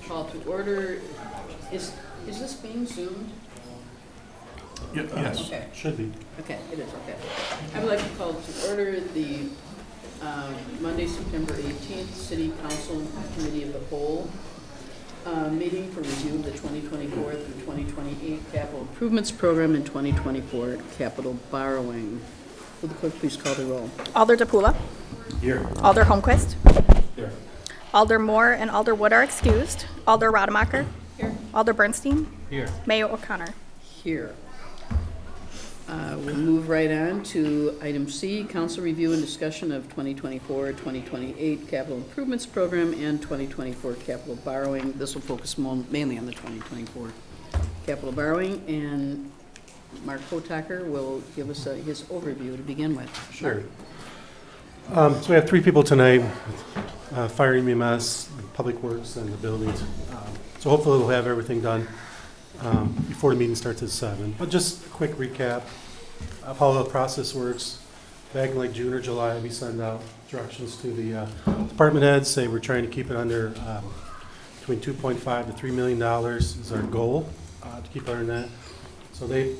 call to order. Is this being zoomed? Yes, Okay. should be. Okay, it is, okay. I would like to call to order the Monday, September 18th, City Council Committee of the Whole meeting for review of the 2024 through 2028 capital improvements program and 2024 capital borrowing. Will the clerk please call the roll? Alder DePula. Here. Alder Holmquist. Here. Alder Moore and Alder Wood are excused. Alder Rademacher. Here. Alder Bernstein. Here. Mayor O'Connor. Here. We'll move right on to item C, council review and discussion of 2024-2028 capital improvements program and 2024 capital borrowing. This will focus mainly on the 2024 capital borrowing, and Mark Hotaker will give us his overview to begin with. Sure. So we have three people tonight, fire and EMS, Public Works, and the buildings. So hopefully we'll have everything done before the meeting starts at 7. But just a quick recap of how the process works. Back in like June or July, we send out directions to the department heads, say we're trying to keep it under between $2.5 to $3 million is our goal to keep under that. So they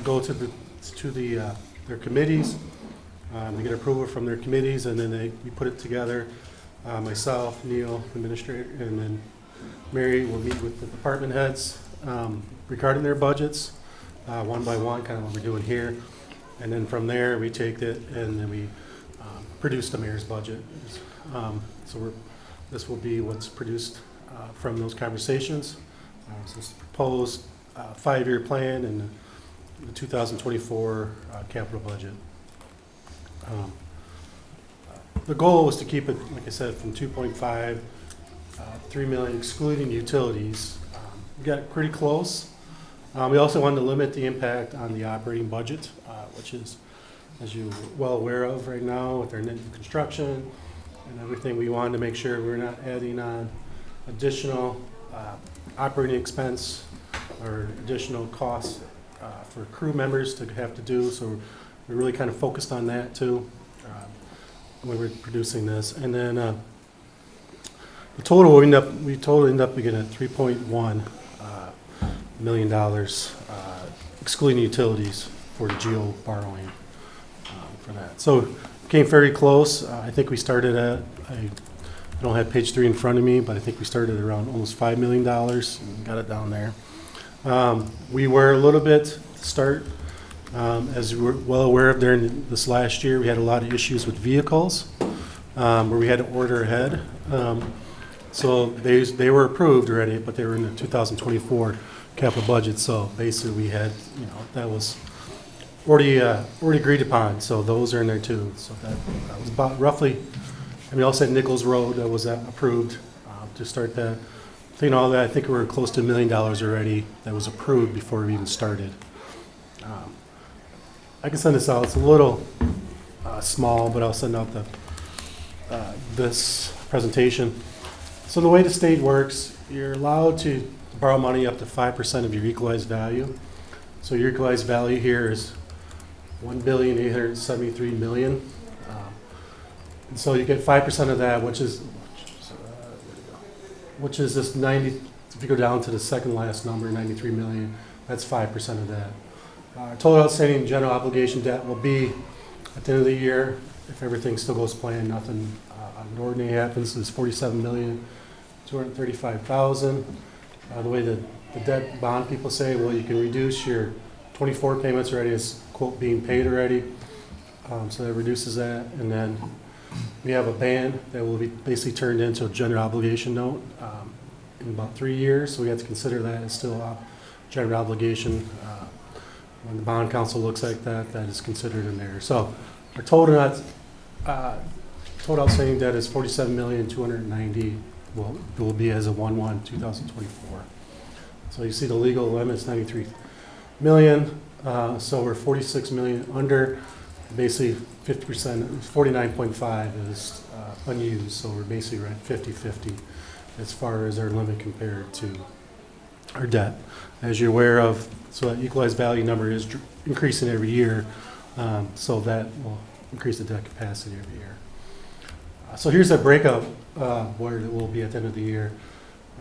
go to their committees. They get approval from their committees, and then we put it together. Myself, Neil, administrator, and then Mary will meet with the department heads regarding their budgets, one by one, kind of what we're doing here. And then from there, we take it and then we produce the mayor's budget. This will be what's produced from those conversations. So it's the proposed 5-year plan and the 2024 capital budget. The goal was to keep it, like I said, from 2.5, 3 million, excluding utilities. We got pretty close. We also wanted to limit the impact on the operating budget, which is, as you're well aware of right now, with our new construction and everything, we wanted to make sure we're not adding on additional operating expense or additional costs for crew members to have to do. So we really kind of focused on that too when we're producing this. And then the total we end up getting at $3.1 million, excluding utilities for the GO borrowing for that. So came very close. I think we started at, I don't have page 3 in front of me, but I think we started around almost $5 million and got it down there. We were a little bit start, as you were well aware of during this last year, we had a lot of issues with vehicles where we had to order ahead. So they were approved already, but they were in the 2024 capital budget. So basically we had, that was already agreed upon. So those are in there too. So that was about roughly, we also had Nichols Road that was approved to start that. All that, I think we were close to $1 million already that was approved before we even started. I can send this out. It's a little small, but I'll send out this presentation. So the way the state works, you're allowed to borrow money up to 5% of your equalized value. So your equalized value here is $1,873,000,000. And so you get 5% of that, which is this 90. If you go down to the second last number, 93 million, that's 5% of that. Total outstanding general obligation debt will be at the end of the year, if everything still goes planned, nothing unordinary happens, is 47,235,000. The way the debt bond people say, well, you can reduce your 24 payments already as quote being paid already, so that reduces that. And then we have a band that will be basically turned into a general obligation note in about 3 years, so we have to consider that as still a general obligation. When the bond council looks like that, that is considered in there. So our total outstanding debt is $47,290,000. Well, it will be as of 1/1/2024. So you see the legal limit is 93 million. So we're 46 million under. Basically 50%, 49.5 is unused. So we're basically at 50-50 as far as our limit compared to our debt. As you're aware of, so that equalized value number is increasing every year. So that will increase the debt capacity every year. So here's a breakout where it will be at the end of the year.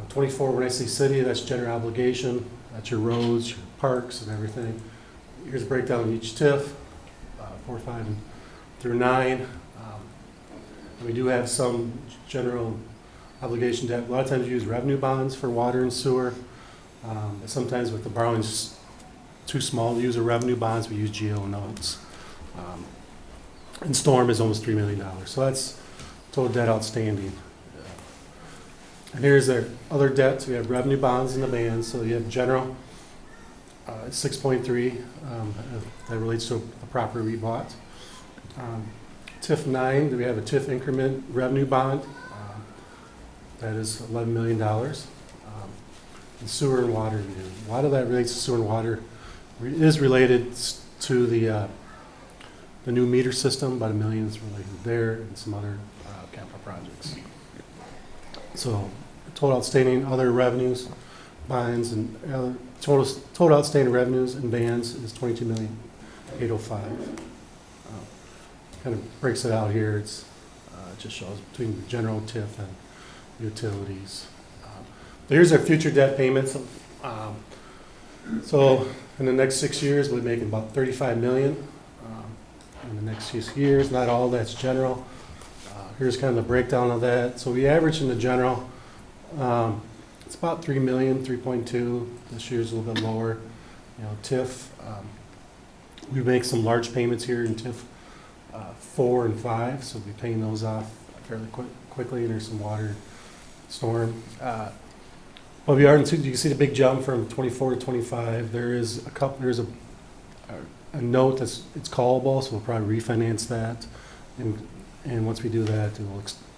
24, when I say city, that's general obligation, that's your roads, your parks and everything. Here's a breakdown of each TIF, 4, 5, and through 9. And we do have some general obligation debt. A lot of times we use revenue bonds for water and sewer. Sometimes with the borrowings too small to use a revenue bonds, we use GO notes. And storm is almost $3 million. So that's total debt outstanding. And here's their other debts. We have revenue bonds and the bands. So you have general, 6.3. That relates to a property we bought. TIF 9, we have a TIF increment revenue bond. That is $11 million. And sewer and water. A lot of that relates to sewer and water. It is related to the new meter system. About $1 million is related there, and some other capital projects. So total outstanding other revenues, bonds, and total outstanding revenues and bans is $22,805,000. Kind of breaks it out here. It just shows between the general TIF and utilities. Here's our future debt payments. So in the next 6 years, we'll be making about $35 million in the next 6 years. Not all that's general. Here's kind of the breakdown of that. So we average in the general, it's about $3 million, 3.2. This year's a little bit lower. TIF, we make some large payments here in TIF 4 and 5, so we'll be paying those off fairly quickly. And there's some water, storm. Well, you can see the big jump from 24 to 25. There's a note it's callable, so we'll probably refinance that. And once we do that,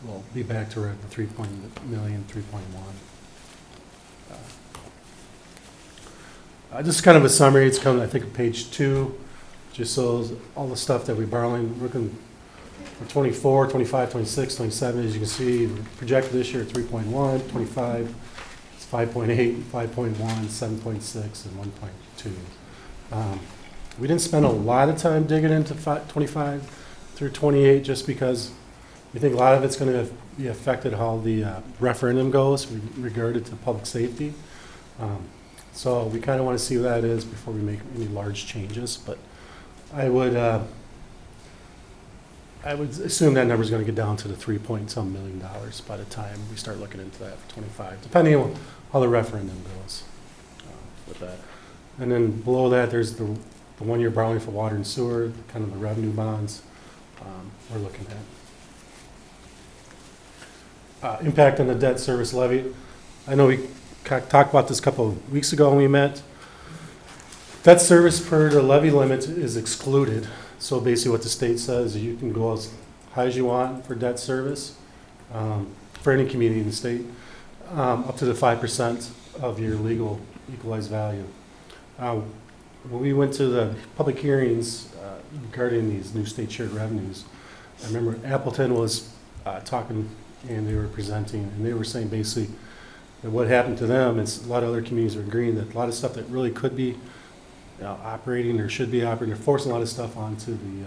we'll be back to the 3.1. Just kind of a summary. It's coming, I think, on page 2. Just shows all the stuff that we're borrowing. Working for 24, 25, 26, 27. As you can see, projected this year at 3.1, 25. 5.8, 5.1, 7.6, and 1.2. We didn't spend a lot of time digging into 25 through 28 just because we think a lot of it's going to be affected how the referendum goes regarding to public safety. So we kind of want to see what that is before we make any large changes. But I would assume that number is going to get down to the $3-some million by the time we start looking into that for 25, depending on how the referendum goes with that. And then below that, there's the 1 year borrowing for water and sewer, kind of the revenue bonds we're looking at. Impact on the debt service levy. I know we talked about this a couple of weeks ago when we met. Debt service per the levy limit is excluded. So basically what the state says is you can go as high as you want for debt service for any community in the state, up to the 5% of your legal equalized value. When we went to the public hearings regarding these new state shared revenues, I remember Appleton was talking and they were presenting, and they were saying basically that what happened to them is a lot of other communities are agreeing that a lot of stuff that really could be operating or should be operating, they're forcing a lot of stuff onto the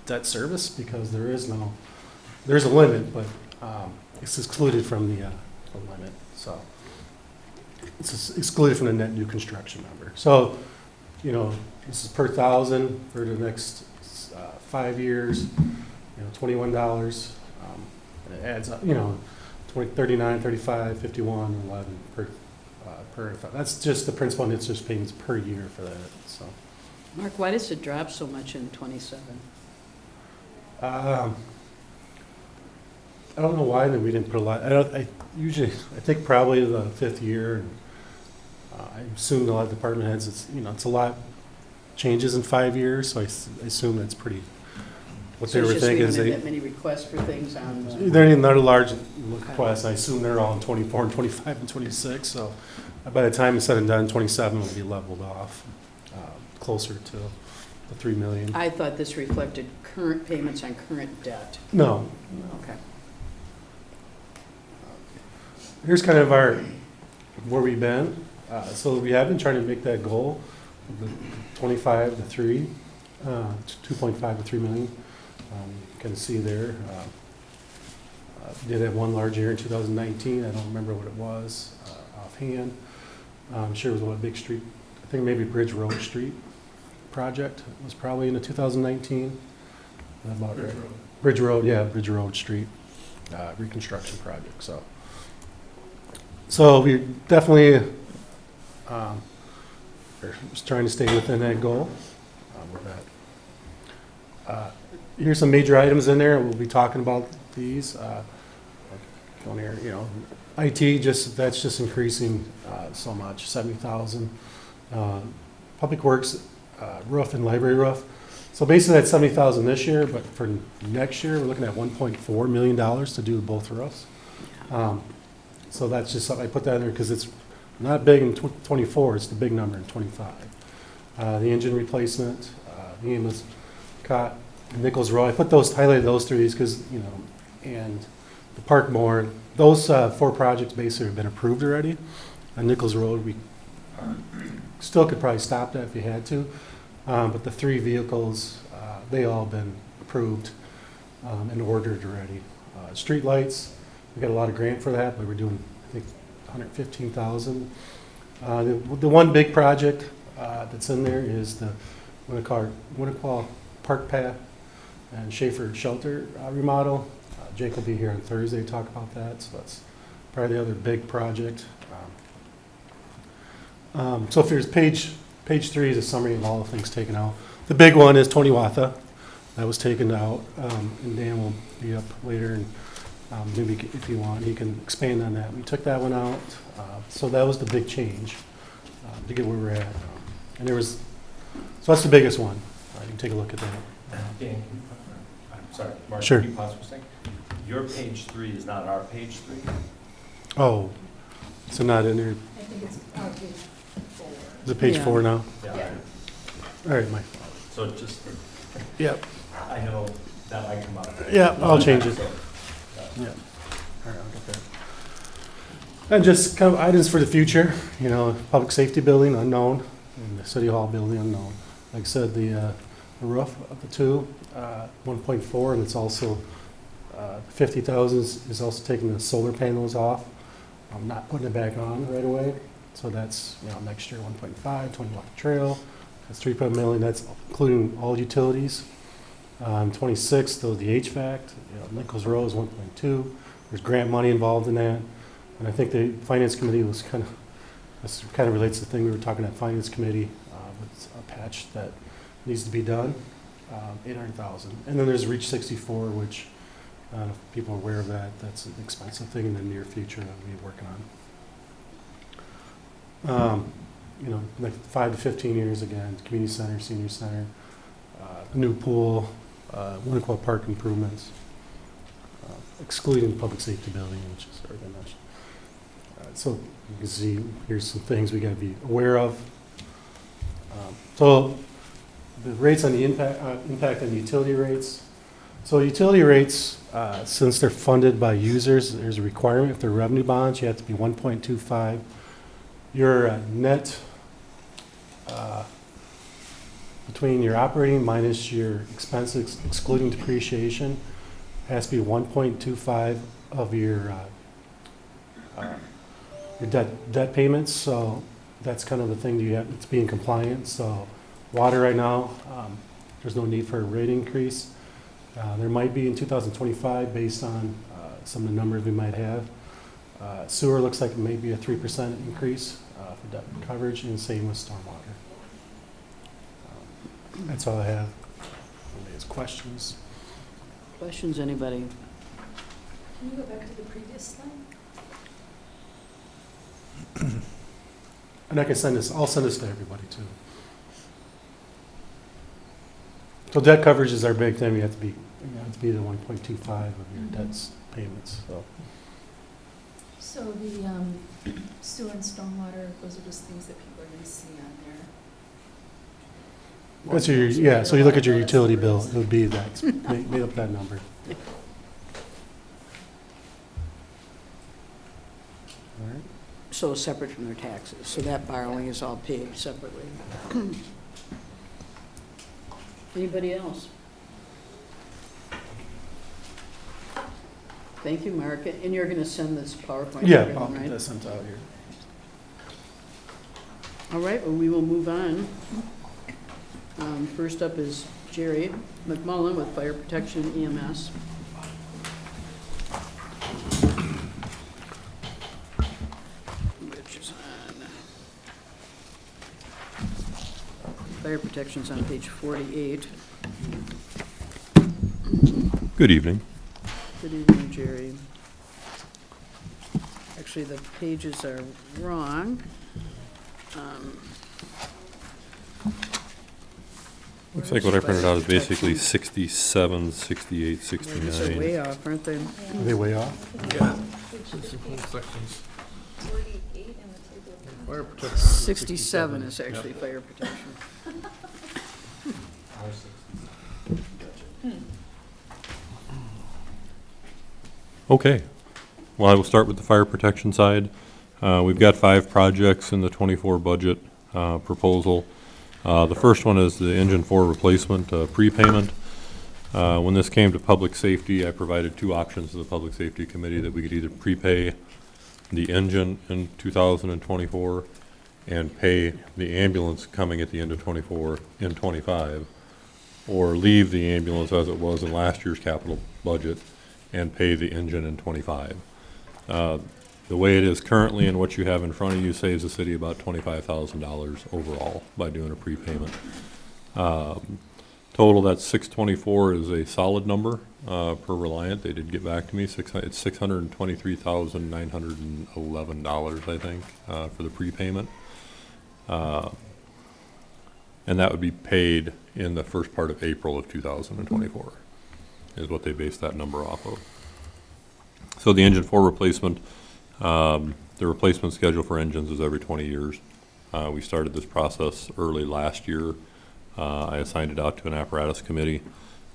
debt service because there's a limit, but it's excluded from the limit. So it's excluded from the net new construction number. So, this is per thousand for the next 5 years, $21. And it adds up, 20, 39, 35, 51, 11 per. That's just the principal and interest payments per year for that. So, Mark, why does it drop so much in 27? I don't know why we didn't put a lot. I think probably the 5th year. I assume a lot of department heads. It's a lot changes in 5 years. So I assume that's pretty. What they were thinking is we haven't had that many requests for things on. They're not a large request. I assume they're all in 24 and 25 and 26. So by the time it's said and done, 27 will be leveled off, closer to the $3 million. I thought this reflected current payments on current debt. No. Okay. Here's kind of where we've been. So we have been trying to make that goal, the 25 to 3, 2.5 to 3 million. You can see there. Did have one large year in 2019. I don't remember what it was offhand. I'm sure it was one big street. I think maybe Bridge Road Street project. It was probably in the 2019. About right. Bridge Road, yeah, Bridge Road Street reconstruction project. So we definitely are just trying to stay within that goal with that. Here's some major items in there. We'll be talking about these. On here, you know, IT that's just increasing so much, 70,000. Public Works roof and library roof. So basically that's 70,000 this year, but for next year we're looking at $1.4 million to do both roofs. So that's just something I put that in there because it's not big in 24, it's the big number in 25. The engine replacement, the ambulance cot, Nichols Road. I put highlighted those three because, you know, and the park more. Those 4 projects basically have been approved already. On Nichols Road, we still could probably stop that if you had to. But the 3 vehicles, they all been approved and ordered already. Street lights, we got a lot of grant for that, but we're doing, I think, 115,000. The one big project that's in there is the Winnequa Park Path and Schaefer Shelter remodel. Jake will be here on Thursday to talk about that, so that's probably the other big project. So if there's page 3 is a summary of all the things taken out. The big one is Tony Watha. That was taken out, and Dan will be up later, and maybe if you want, he can expand on that. We took that one out, so that was the big change to get where we're at. And so that's the biggest one. You can take a look at that. Dan, I'm sorry, Mark, Sure. can you pause for a second? Your page 3 is not our page 3? Oh, so not in there. I think it's page 4. Is it page Yeah. 4 now? Yeah. All right, Mike. So just, Yep. I know that might come up. Yeah, I'll change it. So, Yeah. All right, I'll get that. And just kind of items for the future, you know, public safety building, unknown, and the city hall building, unknown. Like I said, the roof of the 2, 1.4, and it's also 50,000 is also taking the solar panels off. I'm not putting it back on right away. So that's, you know, next year 1.5, 20 block trail. That's 3.1 million. That's including all utilities. 26, though, the HVAC, you know, Nichols Road is 1.2. There's grant money involved in that. And I think the finance committee was this kind of relates to the thing we were talking at finance committee with a patch that needs to be done, 800,000. And then there's Reach 64, which if people are aware of that, that's an expensive thing in the near future that we'll be working on. You know, like 5 to 15 years again, community center, senior center, new pool, Winnequa Park improvements, excluding the public safety building, which is already mentioned. So you can see here's some things we got to be aware of. So the rates on the impact on the utility rates. So utility rates, since they're funded by users, there's a requirement if they're revenue bonds, you have to be 1.25. Your net between your operating minus your expenses, excluding depreciation, has to be 1.25 of your debt payments. So that's kind of the thing you have to be in compliance. So water right now, there's no need for a rate increase. There might be in 2025 based on some of the numbers we might have. Sewer looks like it may be a 3% increase for debt coverage, and same with stormwater. That's all I have. Anybody has questions? Questions, anybody? Can you go back to the previous slide? And I can send this, I'll send this to everybody too. So debt coverage is our big thing. You have to be the 1.25 of your debt's payments. So the sewer and stormwater, those are just things that people are going to see on there. That's your, so you look at your utility bill, it would be that, made up that number. All right. So separate from their taxes, so that borrowing is all paid separately. Anybody else? Thank you, Mark. And you're going to send this PowerPoint to Yeah, everyone, I'll get right? that sent out here. All right, well, we will move on. First up is Jerry McMullen with Fire Protection EMS. Which is on, Fire Protection's on page 48. Good evening. Good evening, Jerry. Actually, the pages are wrong. Looks like what I printed out is Fire basically Protection. 67, 68, Yeah, these are 69. way off, aren't they? Are they way off? Fire protection. 67 is actually fire protection. Okay. Well, I will start with the fire protection side. We've got 5 projects in the 24 budget proposal. The first one is the engine 4 replacement prepayment. When this came to public safety, I provided 2 options to the public safety committee that we could either prepay the engine in 2024 and pay the ambulance coming at the end of 24 in 25, or leave the ambulance as it was in last year's capital budget and pay the engine in 25. The way it is currently and what you have in front of you saves the city about $25,000 overall by doing a prepayment. Total, that's 624 is a solid number per Reliant. They did get back to me. It's $623,911, I think, for the prepayment. And that would be paid in the first part of April of 2024, is what they based that number off of. So the engine 4 replacement, the replacement schedule for engines is every 20 years. We started this process early last year. I assigned it out to an apparatus committee,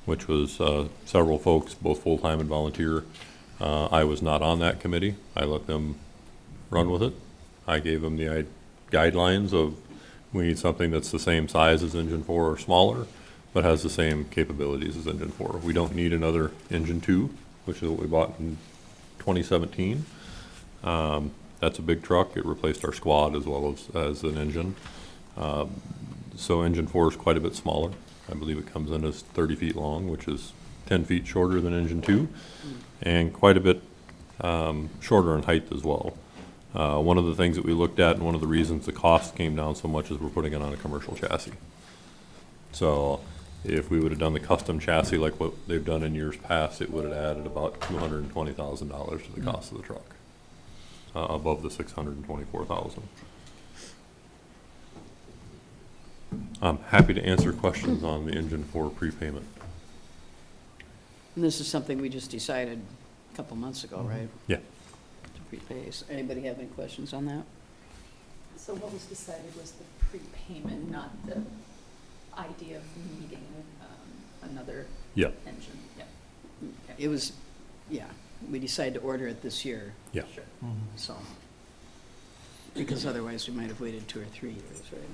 which was several folks, both full-time and volunteer. I was not on that committee. I let them run with it. I gave them the guidelines of we need something that's the same size as engine 4 or smaller, but has the same capabilities as engine 4. We don't need another engine 2, which is what we bought in 2017. That's a big truck. It replaced our squad as well as an engine. So engine 4 is quite a bit smaller. I believe it comes in as 30 feet long, which is 10 feet shorter than engine 2, and quite a bit shorter in height as well. One of the things that we looked at and one of the reasons the cost came down so much is we're putting it on a commercial chassis. So if we would have done the custom chassis like what they've done in years past, it would have added about $220,000 to the cost of the truck, above the $624,000. I'm happy to answer questions on the engine 4 prepayment. And this is something we just decided a couple months ago, right? Yeah. To prepay. So anybody have any questions on that? So what was decided was the prepayment, not the idea of needing another Yeah. engine. Yeah. Okay. It was, yeah, we decided to order it this year, Yeah. Sure. so. Because otherwise we might have waited 2 or 3 years, right?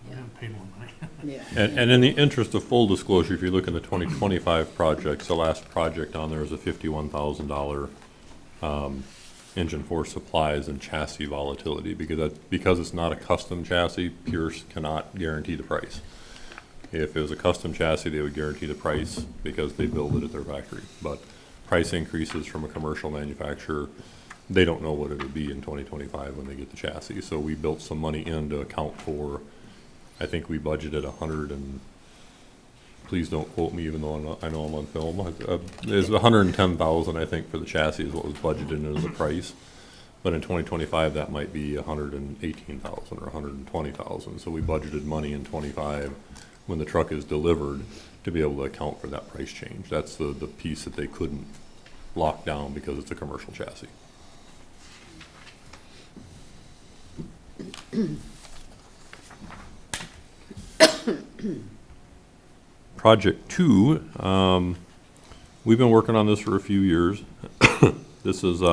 We haven't paid more money. Yeah. And in the interest of full disclosure, if you look in the 2025 projects, the last project on there is a $51,000 engine 4 supplies and chassis volatility, because it's not a custom chassis, Pierce cannot guarantee the price. If it was a custom chassis, they would guarantee the price because they build it at their factory. But price increases from a commercial manufacturer, they don't know what it would be in 2025 when they get the chassis. So we built some money in to account for, I think we budgeted 100 and, please don't quote me even though I know I'm on film. There's 110,000, I think, for the chassis is what was budgeted into the price. But in 2025, that might be 118,000 or 120,000. So we budgeted money in 25 when the truck is delivered to be able to account for that price change. That's the piece that they couldn't lock down because it's a commercial chassis. Project 2, we've been working on this for a few years. This is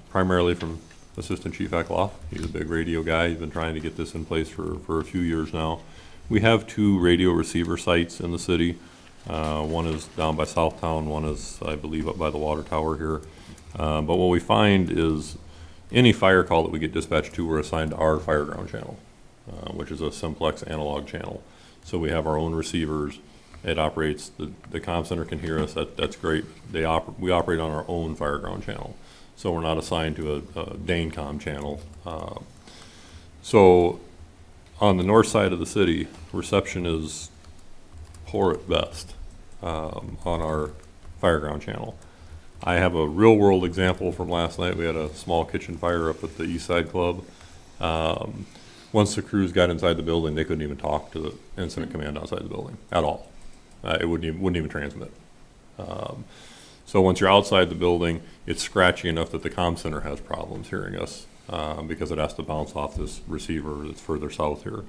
primarily from Assistant Chief Eckloff. He's a big radio guy. He's been trying to get this in place for a few years now. We have 2 radio receiver sites in the city. One is down by Southtown, one is, I believe, up by the water tower here. But what we find is any fire call that we get dispatched to, we're assigned to our fireground channel, which is a simplex analog channel. So we have our own receivers. It operates, the comm center can hear us, that's great. We operate on our own fireground channel. So we're not assigned to a Danecom channel. So on the north side of the city, reception is poor at best on our fireground channel. I have a real-world example from last night. We had a small kitchen fire up at the East Side Club. Once the crews got inside the building, they couldn't even talk to the incident command outside the building at all. It wouldn't even transmit. So once you're outside the building, it's scratchy enough that the comm center has problems hearing us because it has to bounce off this receiver that's further south here.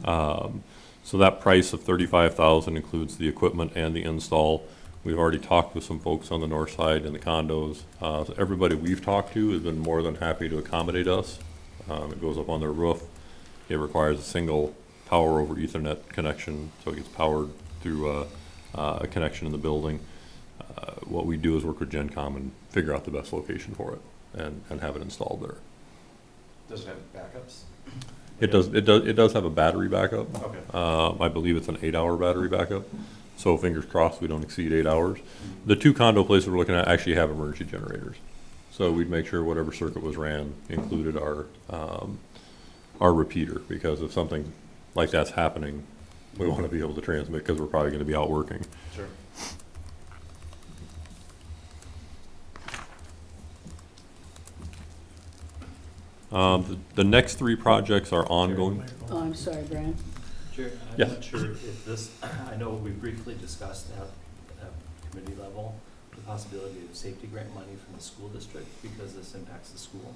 So that price of $35,000 includes the equipment and the install. We've already talked with some folks on the north side in the condos. So everybody we've talked to has been more than happy to accommodate us. It goes up on their roof. It requires a single power over Ethernet connection, so it gets powered through a connection in the building. What we do is work with GenCom and figure out the best location for it and have it installed there. Does it have backups? It does have a battery backup. Okay. I believe it's an 8-hour battery backup. So fingers crossed we don't exceed 8 hours. The two condo places we're looking at actually have emergency generators. So we'd make sure whatever circuit was ran included our repeater, because if something like that's happening, we want to be able to transmit because we're probably going to be out working. Sure. The next three projects are ongoing. Oh, I'm sorry, Brian. Chair, Yes. I'm not sure if this, I know we briefly discussed at committee level the possibility of safety grant money from the school district because this impacts the school.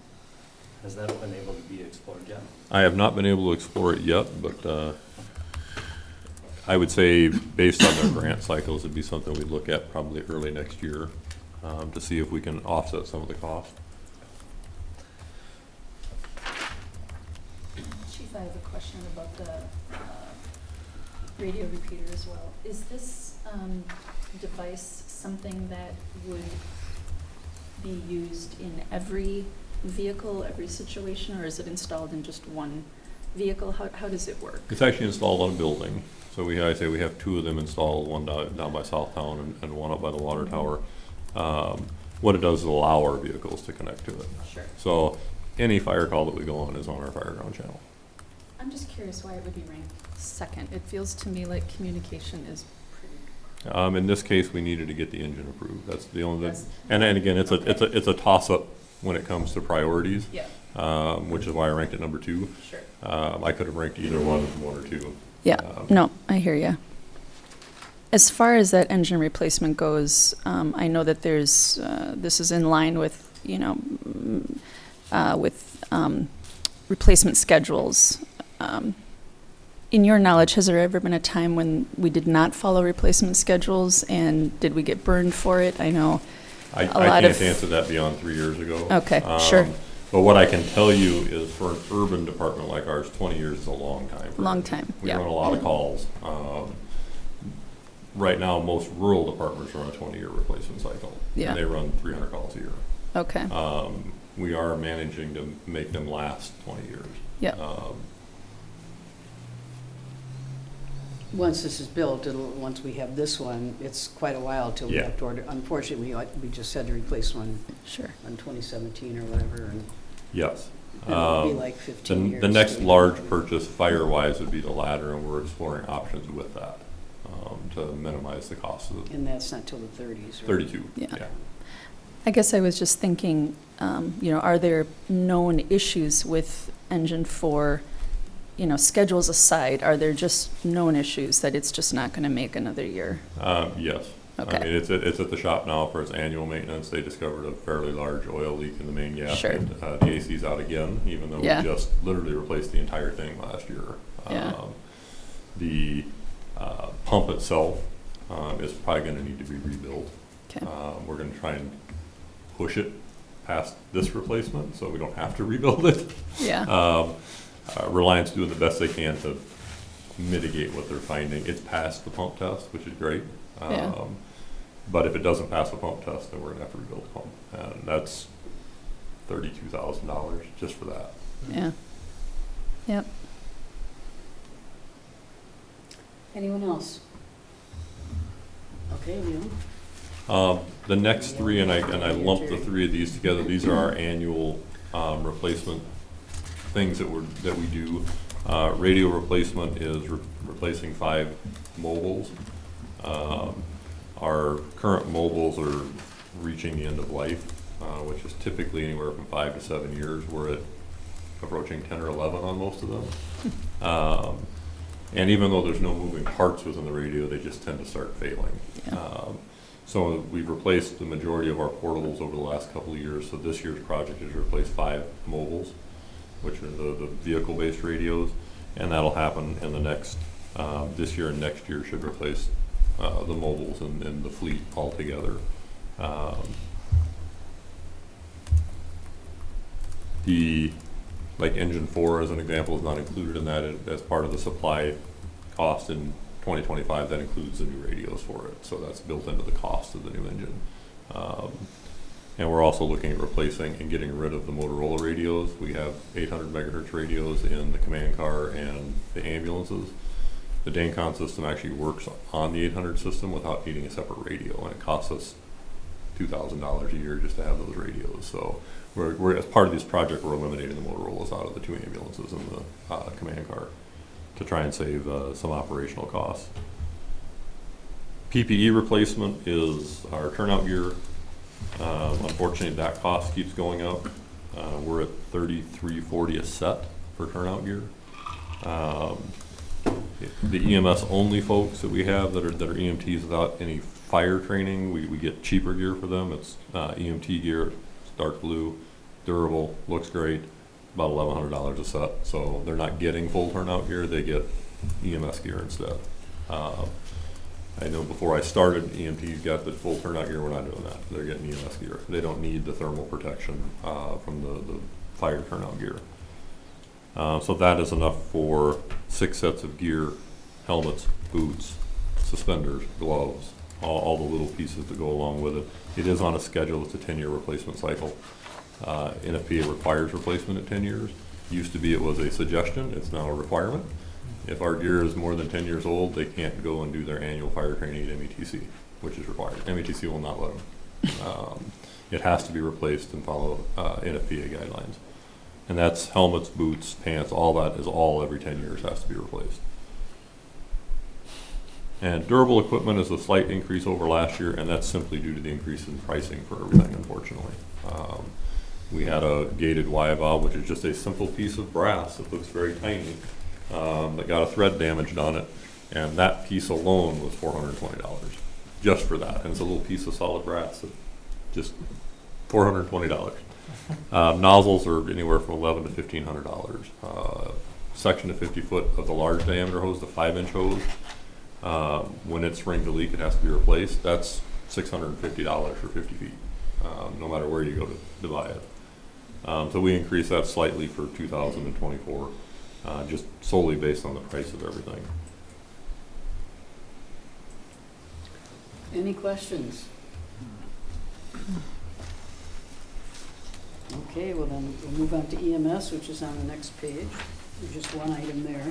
Has that been able to be explored yet? I have not been able to explore it yet, but I would say based on their grant cycles, it'd be something we'd look at probably early next year to see if we can offset some of the cost. Chief, I have a question about the radio repeater as well. Is this device something that would be used in every vehicle, every situation, or is it installed in just one vehicle? How does it work? It's actually installed on a building. So we have two of them installed, one down by Southtown and one up by the water tower. What it does is allow our vehicles to connect to it. Sure. So any fire call that we go on is on our fireground channel. I'm just curious why it would be ranked second. It feels to me like communication is pretty. In this case, we needed to get the engine approved. That's the only, That's- and again, it's a toss-up when it comes to priorities, Yeah, which is why I ranked it number 2. sure. I could have ranked either one or two. Yeah, no, I hear you. As far as that engine replacement goes, I know that there's, this is in line with, with replacement schedules. In your knowledge, has there ever been a time when we did not follow replacement schedules, and did we get burned for it? I know I a lot can't of. answer that beyond 3 years ago. Okay, sure. But what I can tell you is for an urban department like ours, 20 years is a long time. Long time, We yeah. run a lot of calls. Right now, most rural departments run a 20-year replacement cycle. Yeah. And they run 300 calls a year. Okay, We are managing to make them last 20 years. yeah, Once this is built, once we have this one, it's quite a while till we Yeah. have to order. Unfortunately, we just had to replace one sure. in 2017 or whatever, and Yes. then it'll be like 15 years. The next till we- large purchase, fire-wise, would be the ladder, and we're exploring options with that to minimize the cost of the And that's not till the 30s, right? 32. Yeah. I guess I was just thinking, are there known issues with Engine 4, schedules aside, are there just known issues that it's just not going to make another year? Yes. Okay. I mean, it's at the shop now for its annual maintenance. They discovered a fairly large oil leak in the main gasket. Sure. The AC's out again, even though Yeah. we just literally replaced the entire thing last year. Yeah. The pump itself is probably going to need to be rebuilt. Okay, We're going to try and push it past this replacement so we don't have to rebuild it. yeah, Reliance doing the best they can to mitigate what they're finding. It's passed the pump test, which is great. Yeah. But if it doesn't pass the pump test, then we're gonna have to rebuild the pump, and that's $32,000 just for that. Yeah. Yep. Anyone else? Okay, Neil? The next three, and I lumped the three of these together, these are our annual replacement things that we do. Radio replacement is replacing 5 mobiles. Our current mobiles are reaching the end of life, which is typically anywhere from 5 to 7 years. We're at approaching 10 or 11 on most of them. And even though there's no moving parts within the radio, they just tend to start failing. Yeah. So we've replaced the majority of our portables over the last couple of years. So this year's project is to replace 5 mobiles, which are the vehicle-based radios, and that'll happen in the next, this year and next year should replace the mobiles and the fleet altogether. Like Engine 4 as an example is not included in that as part of the supply cost in 2025. That includes the new radios for it, so that's built into the cost of the new engine. And we're also looking at replacing and getting rid of the Motorola radios. We have 800 megahertz radios in the command car and the ambulances. The DANCON system actually works on the 800 system without needing a separate radio, and it costs us $2,000 a year just to have those radios. So we're as part of this project, we're eliminating the Motorola's out of the 2 ambulances and the command car to try and save some operational costs. PPE replacement is our turnout gear. Unfortunately, that cost keeps going up. We're at $33.40 a set for turnout gear. The EMS only folks that we have that are EMTs without any fire training, we get cheaper gear for them. It's EMT gear, it's dark blue, durable, looks great, about $1,100 a set. So they're not getting full turnout gear, they get EMS gear instead. I know before I started, EMTs got the full turnout gear. We're not doing that. They're getting EMS gear. They don't need the thermal protection from the fire turnout gear. So that is enough for 6 sets of gear, helmets, boots, suspenders, gloves, all the little pieces that go along with it. It is on a schedule. It's a 10-year replacement cycle. NFPA requires replacement at 10 years. Used to be it was a suggestion. It's now a requirement. If our gear is more than 10 years old, they can't go and do their annual fire training at METC, which is required. METC will not let them. It has to be replaced and follow NFPA guidelines. And that's helmets, boots, pants, all that is all every 10 years has to be replaced. And durable equipment is a slight increase over last year, and that's simply due to the increase in pricing for everything, unfortunately. We had a gated Y valve, which is just a simple piece of brass that looks very tiny, that got a thread damaged on it, and that piece alone was $420 just for that. And it's a little piece of solid brass that just $420. Nozzles are anywhere from $1,100 to $1,500. Section to 50 foot of the large diameter hose, the 5-inch hose, when it springs a leak, it has to be replaced. That's $650 for 50 feet, no matter where you go to buy it. So we increased that slightly for 2024, just solely based on the price of everything. Any questions? Okay, well then we'll move on to EMS, which is on the next page. There's just one item there.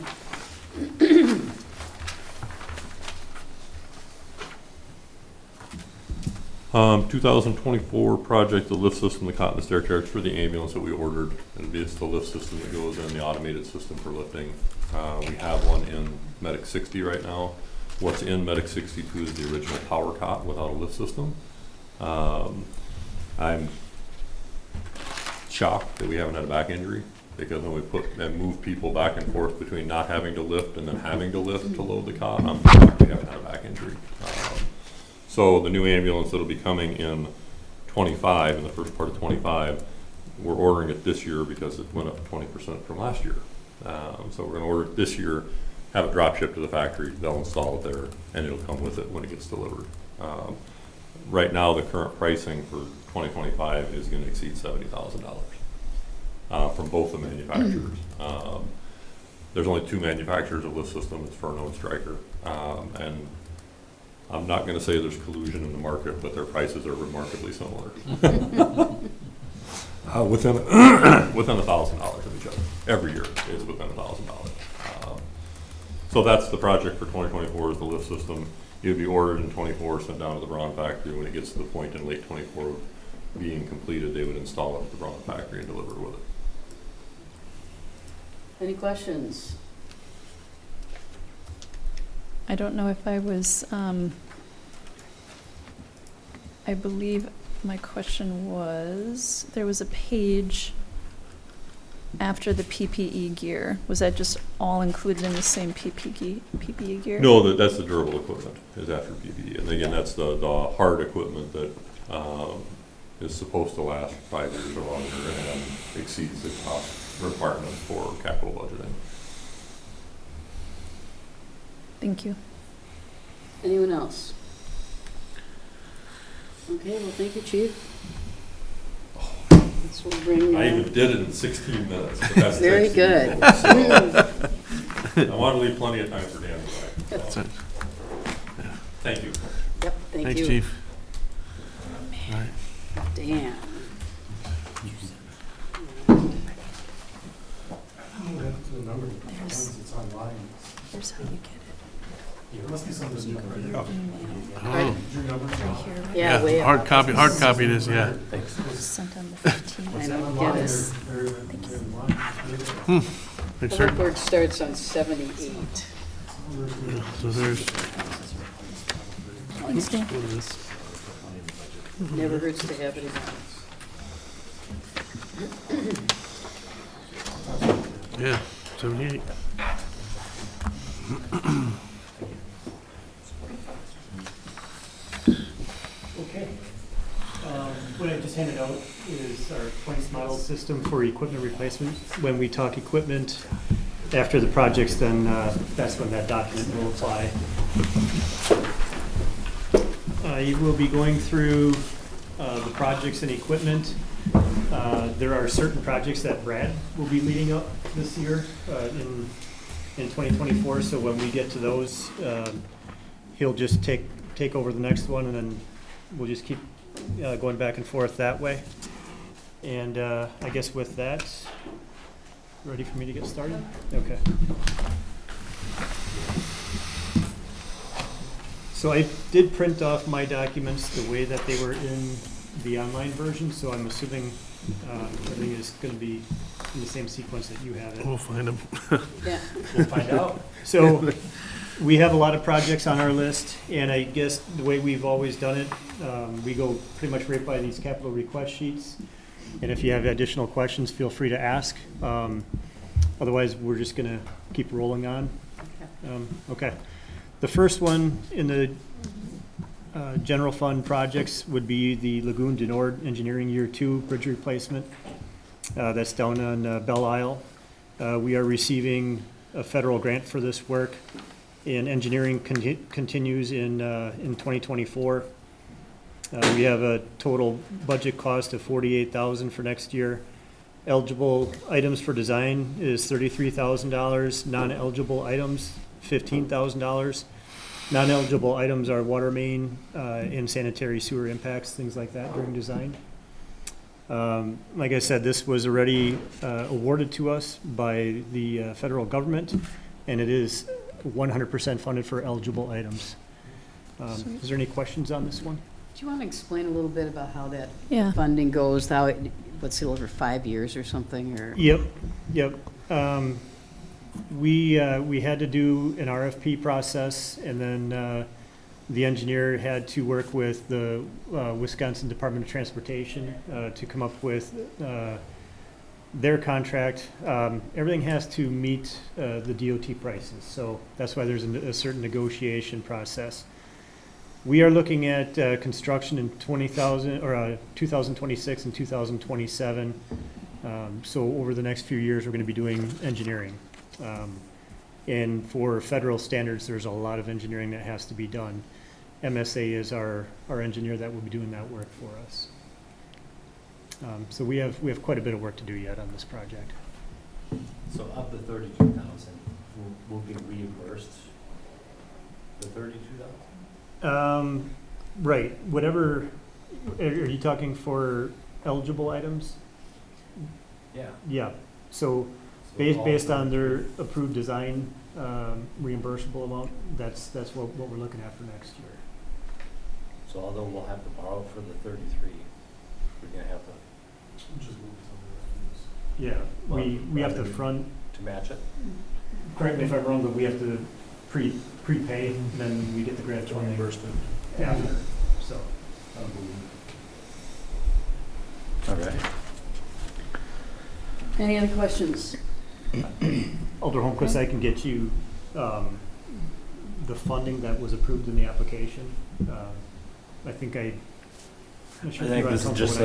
2024 project, the lift system, the cot and the stair carriage for the ambulance that we ordered. It's the lift system that goes in, the automated system for lifting. We have one in Medic 60 right now. What's in Medic 62 is the original power cot without a lift system. I'm shocked that we haven't had a back injury, because when we put and move people back and forth between not having to lift and then having to lift to load the cot, I'm shocked we haven't had a back injury. So the new ambulance that'll be coming in 25, in the first part of 25, we're ordering it this year because it went up 20% from last year. So we're going to order it this year, have it drop shipped to the factory, they'll install it there, and it'll come with it when it gets delivered. Right now, the current pricing for 2025 is going to exceed $70,000 from both the manufacturers. there's only two manufacturers of lift system, it's Furno and Stryker. And I'm not gonna say there's collusion in the market, but their prices are remarkably similar. Within $1,000 of each other. Every year is within $1,000. So that's the project for 2024 is the lift system. It would be ordered in '24, sent down to the Braun factory. When it gets to the point in late '24 of being completed, they would install it at the Braun factory and deliver with it. Any questions? I don't know if I was, I believe my question was, there was a page after the PPE gear. Was that just all included in the same PPE gear? No, that's the durable equipment is after PPE. And again, that's the hard equipment that is supposed to last 5 years or longer and then exceeds the cost requirement for capital budgeting. Thank you. Anyone else? Okay, well, thank you, Chief. This will bring, I even did it in 16 minutes. But that's very thanks to you good. folks. So, I want to leave plenty of time for Dan to write. So, thank you. Yep, thank Thanks, you. Chief. All right. Dan. Here's how you get it. There must be something You go to your email Oh, right here, right? Yeah, way up. hard copy it is, yeah. Sent on the 15th. I don't get it. It's Public certain- Works starts on 78. So there's, Thanks, Dan. what is this? Never hurts to have it again. Yeah, 78. Okay. What I just handed out is our points model system for equipment replacement. When we talk equipment after the project's done, that's when that document will apply. You will be going through the projects and equipment. There are certain projects that Brad will be leading up this year in 2024. So when we get to those, he'll just take over the next one, and then we'll just keep going back and forth that way. And I guess with that, ready for me to get started? Okay. So I did print off my documents the way that they were in the online version, so I'm assuming everything is going to be in the same sequence that you have it. We'll find them. Yeah. We'll find out. So we have a lot of projects on our list, and I guess the way we've always done it, we go pretty much right by these capital request sheets. And if you have additional questions, feel free to ask. Otherwise, we're just going to keep rolling on. Okay. The first one in the general fund projects would be the Lagoon du Nord Engineering Year 2 bridge replacement. That's down on Belle Isle. We are receiving a federal grant for this work, and engineering continues in 2024. We have a total budget cost of $48,000 for next year. Eligible items for design is $33,000. Non-eligible items, $15,000. Non-eligible items are water main and sanitary sewer impacts, things like that during design. Like I said, this was already awarded to us by the federal government, and it is 100% funded for eligible items. Is there any questions on this one? Do you want to explain a little bit about how that Yeah. funding goes, how it, what's it, over 5 years or something, or? Yep. We had to do an RFP process, and then the engineer had to work with the Wisconsin Department of Transportation to come up with their contract. Everything has to meet the DOT prices, so that's why there's a certain negotiation process. We are looking at construction in 2026 and 2027. So over the next few years, we're going to be doing engineering. And for federal standards, there's a lot of engineering that has to be done. MSA is our engineer that will be doing that work for us. So we have quite a bit of work to do yet on this project. So of the 32,000, will be reimbursed the 32,000? Right, whatever, are you talking for eligible items? Yeah. Yeah, so based on their approved design, reimbursable amount, that's what we're looking at for next year. So although we'll have to borrow for the 33, we're gonna have to, Yeah, we have to rather front, to match it? correct me if I'm wrong, but we have to prepay, and then we get the grant funding Reimbursement. after, so. All right. Any other questions? Alder Holmquist, I can get you the funding that was approved in the application. I think I think this is just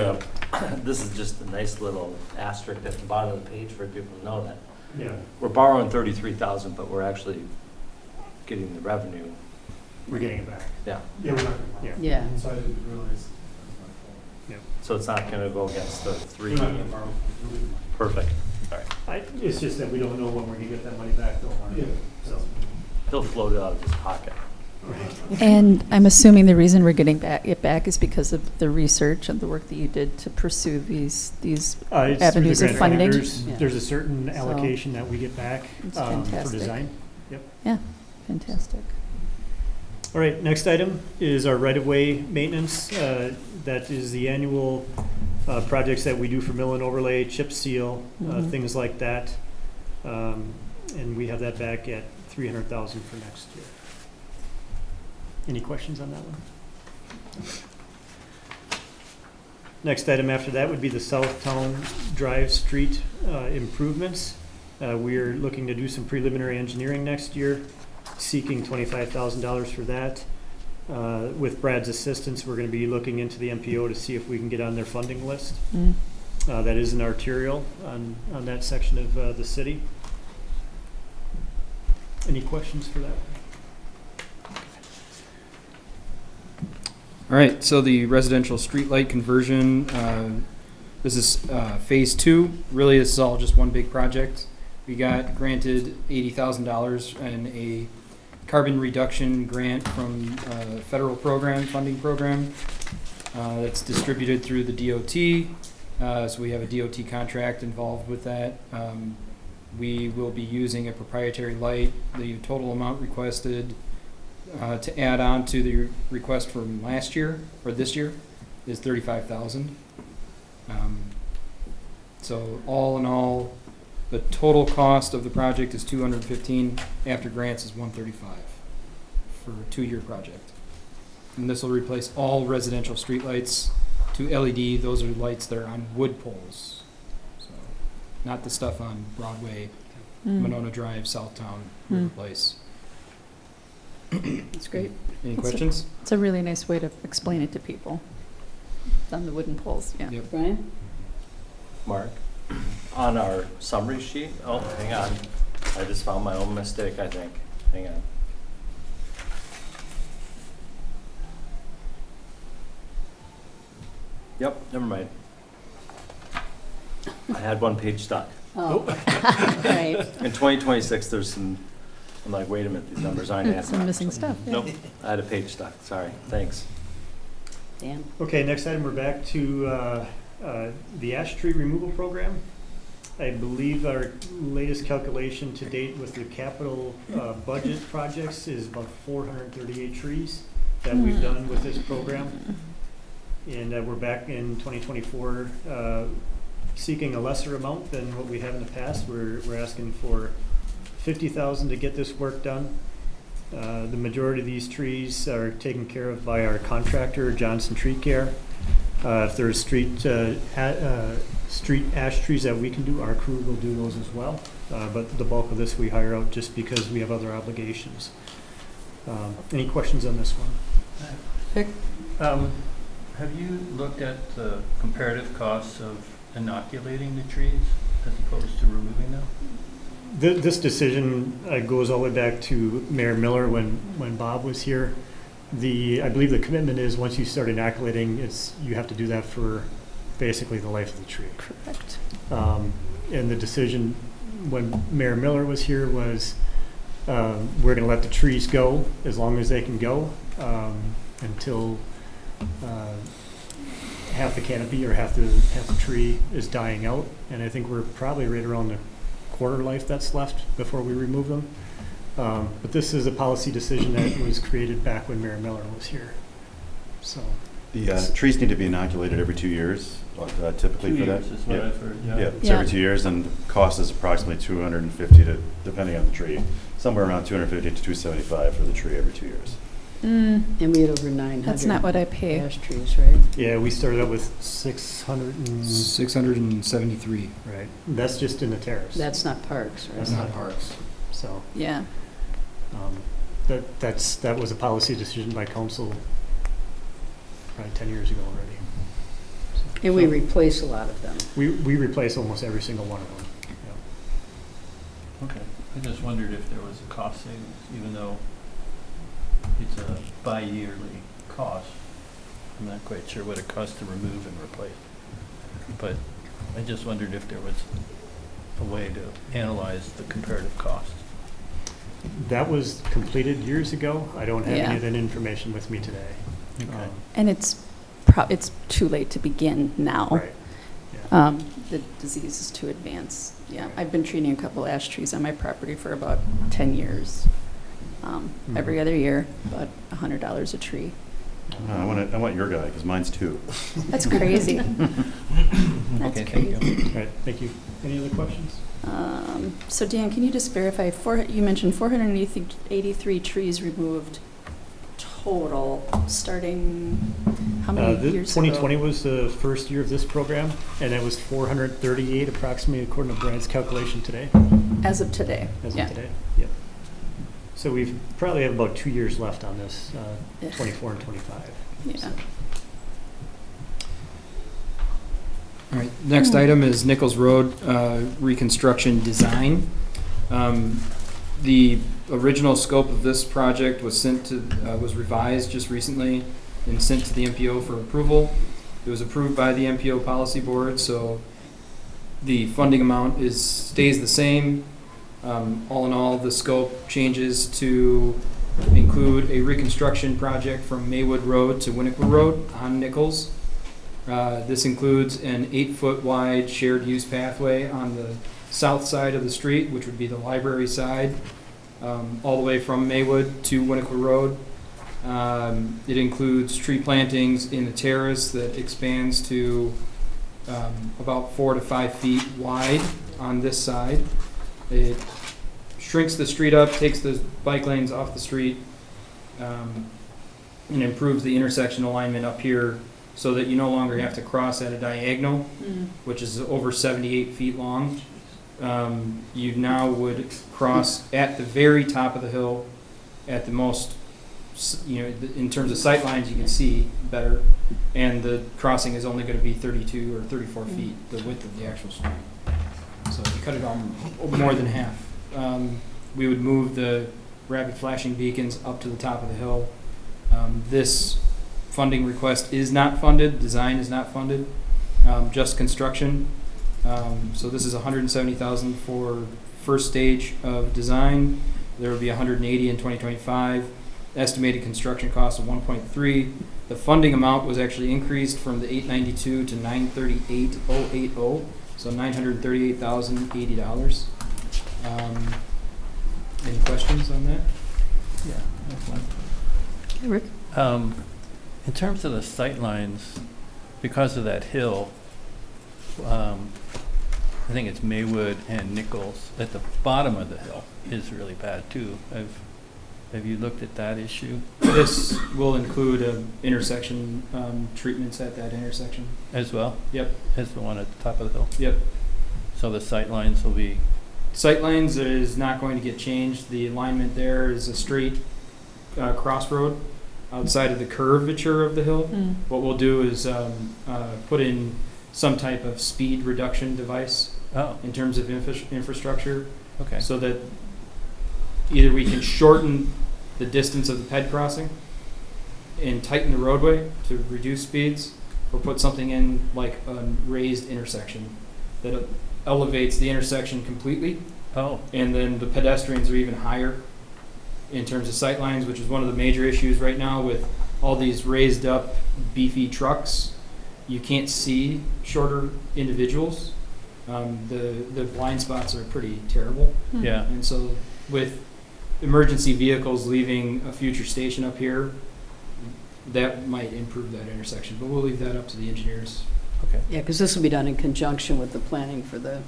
this is just a nice little asterisk at the bottom of the page for people to know that Yeah, we're borrowing 33,000, but we're actually getting the revenue. we're getting it back. Yeah. Yeah, we're not. Yeah. Yeah. So I didn't realize. So it's not gonna go against the 3. We're not gonna borrow. Perfect. It's just that we don't know when we're gonna get that money back though. Yeah. So. He'll float it out of his pocket. And I'm assuming the reason we're getting it back is because of the research and the work that you did to pursue these It's through the avenues of grant funding. writers. Yeah. There's a certain So, allocation that we get back it's for fantastic. design. Fantastic. All right, next item is our right-of-way maintenance. That is the annual projects that we do for mill and overlay, chip seal, Mhm. things like that. And we have that back at $300,000 for next year. Any questions on that one? Next item after that would be the Southtown Drive Street improvements. We're looking to do some preliminary engineering next year, seeking $25,000 for that. With Brad's assistance, we're going to be looking into the MPO to see if we can get on their funding list. Mm. That is an arterial on that section of the city. Any questions for that? All right, so the residential streetlight conversion, this is phase 2. Really, this is all just one big project. We got granted $80,000 in a carbon reduction grant from a federal funding program. That's distributed through the DOT. So we have a DOT contract involved with that. We will be using a proprietary light. The total amount requested to add on to the request from last year, or this year, is $35,000. So all in all, the total cost of the project is $215. After grants is $135 for a 2-year project. And this will replace all residential streetlights to LED. Those are lights that are on wood poles. So not the stuff on Broadway, Monona Drive, Southtown, River Place. That's great. Any That's questions? It's a really nice way to explain it to people. It's on the wooden poles, yeah. Yep. Brian? Mark, on our summary sheet, oh, hang on. I just found my own mistake, I think. Hang on. Yep, never mind. I had one page stuck. Oh. Right. In 2026, there's some, I'm like, wait a minute, these numbers aren't adding up. Some missing stuff. Yeah. Nope, I had a page stuck, sorry, thanks. Dan? Okay, next item, we're back to the ash tree removal program. I believe our latest calculation to date with the capital budget projects is about 438 trees that we've done with this program. And we're back in 2024 seeking a lesser amount than what we have in the past. We're asking for $50,000 to get this work done. The majority of these trees are taken care of by our contractor, Johnson Tree Care. If there's street ash trees that we can do, our crew will do those as well. But the bulk of this we hire out just because we have other obligations. Any questions on this one? Vic? Have you looked at the comparative costs of inoculating the trees as opposed to removing them? This decision goes all the way back to Mayor Miller when Bob was here. I believe the commitment is once you start inoculating, you have to do that for basically the life of the tree. Correct. And the decision when Mayor Miller was here was, we're gonna let the trees go as long as they can go, until, half the canopy or half the tree is dying out. And I think we're probably right around the quarter life that's left before we remove them. But this is a policy decision that was created back when Mayor Miller was here, so. The trees need to be inoculated every 2 years, typically 2 for that. years is what Yeah. I've heard, Yeah, yeah. it's Yeah. every 2 years, and the cost is approximately 250 to, depending on the tree, somewhere around 250 to 275 for the tree every 2 years. Mm, And we had over 900. that's not what I pay. Ash trees, right? Yeah, we started out with 600 and, 673. right, that's just in the terrace. That's not parks, right? That's not parks. So, Yeah. that was a policy decision by council probably 10 years ago already. And we replace a lot of them. We replace almost every single one of them. Okay. I just wondered if there was a cost savings, even though it's a bi-yearly cost. I'm not quite sure what it costs to remove and replace. But I just wondered if there was a way to analyze the comparative cost. That was completed years ago. I don't have Yeah. any of that information with me today. Okay. And it's too late to begin now. Right. Yeah. The disease is too advanced. Yeah, I've been treating a couple ash trees on my property for about 10 years. Every other year, about $100 a tree. I want your guy, because mine's 2. That's crazy. That's Okay, thank you. crazy. All right, thank you. Any other questions? So Dan, can you just verify, you mentioned 483 trees removed total, starting how many years ago? 2020 was the first year of this program, and it was 438 approximately, according to Brad's calculation today, As of today, as yeah. of today. Yep. So we've probably have about 2 years left on this, Yeah. 24 and 25. Yeah. So, All right, next item is Nichols Road reconstruction design. The original scope of this project was was revised just recently and sent to the MPO for approval. It was approved by the MPO policy board, so the funding amount stays the same. All in all, the scope changes to include a reconstruction project from Maywood Road to Winnequa Road on Nichols. This includes an 8-foot wide shared use pathway on the south side of the street, which would be the library side, all the way from Maywood to Winnequa Road. It includes tree plantings in the terrace that expands to about 4 to 5 feet wide on this side. It shrinks the street up, takes the bike lanes off the street, and improves the intersection alignment up here so that you no longer have to cross at a diagonal, which is over 78 feet long. You now would cross at the very top of the hill, at the most, in terms of sight lines, you can see better, and the crossing is only going to be 32 or 34 feet, the width of the actual street. So you cut it on more than half. We would move the rapid flashing beacons up to the top of the hill. This funding request is not funded, design is not funded, just construction. So this is $170,000 for first stage of design. There will be $180 in 2025. Estimated construction cost of 1.3. The funding amount was actually increased from the 892 to 938,080, so $938,080. Any questions on that? Yeah. that's one. Hey, Rick? In terms of the sight lines, because of that hill, I think it's Maywood and Nichols at the bottom of the hill is really bad too. Have you looked at that issue This will include intersection treatments at that intersection. as well? Yep. As the one at the top of the hill? Yep. So the sight lines will be, Sightlines is not going to get changed. The alignment there is a straight crossroad outside of the curvature of the hill. What we'll do is put in some type of speed reduction device oh, in terms of infrastructure, okay. so that either we can shorten the distance of the ped crossing and tighten the roadway to reduce speeds, or put something in like a raised intersection that elevates the intersection completely. Oh, And then the pedestrians are even higher in terms of sight lines, which is one of the major issues right now with all these raised up beefy trucks. You can't see shorter individuals. The blind spots are pretty terrible. yeah. And so with emergency vehicles leaving a future station up here, that might improve that intersection, but we'll leave that up to the engineers. Okay. Yeah, because this will be done in conjunction with the planning for the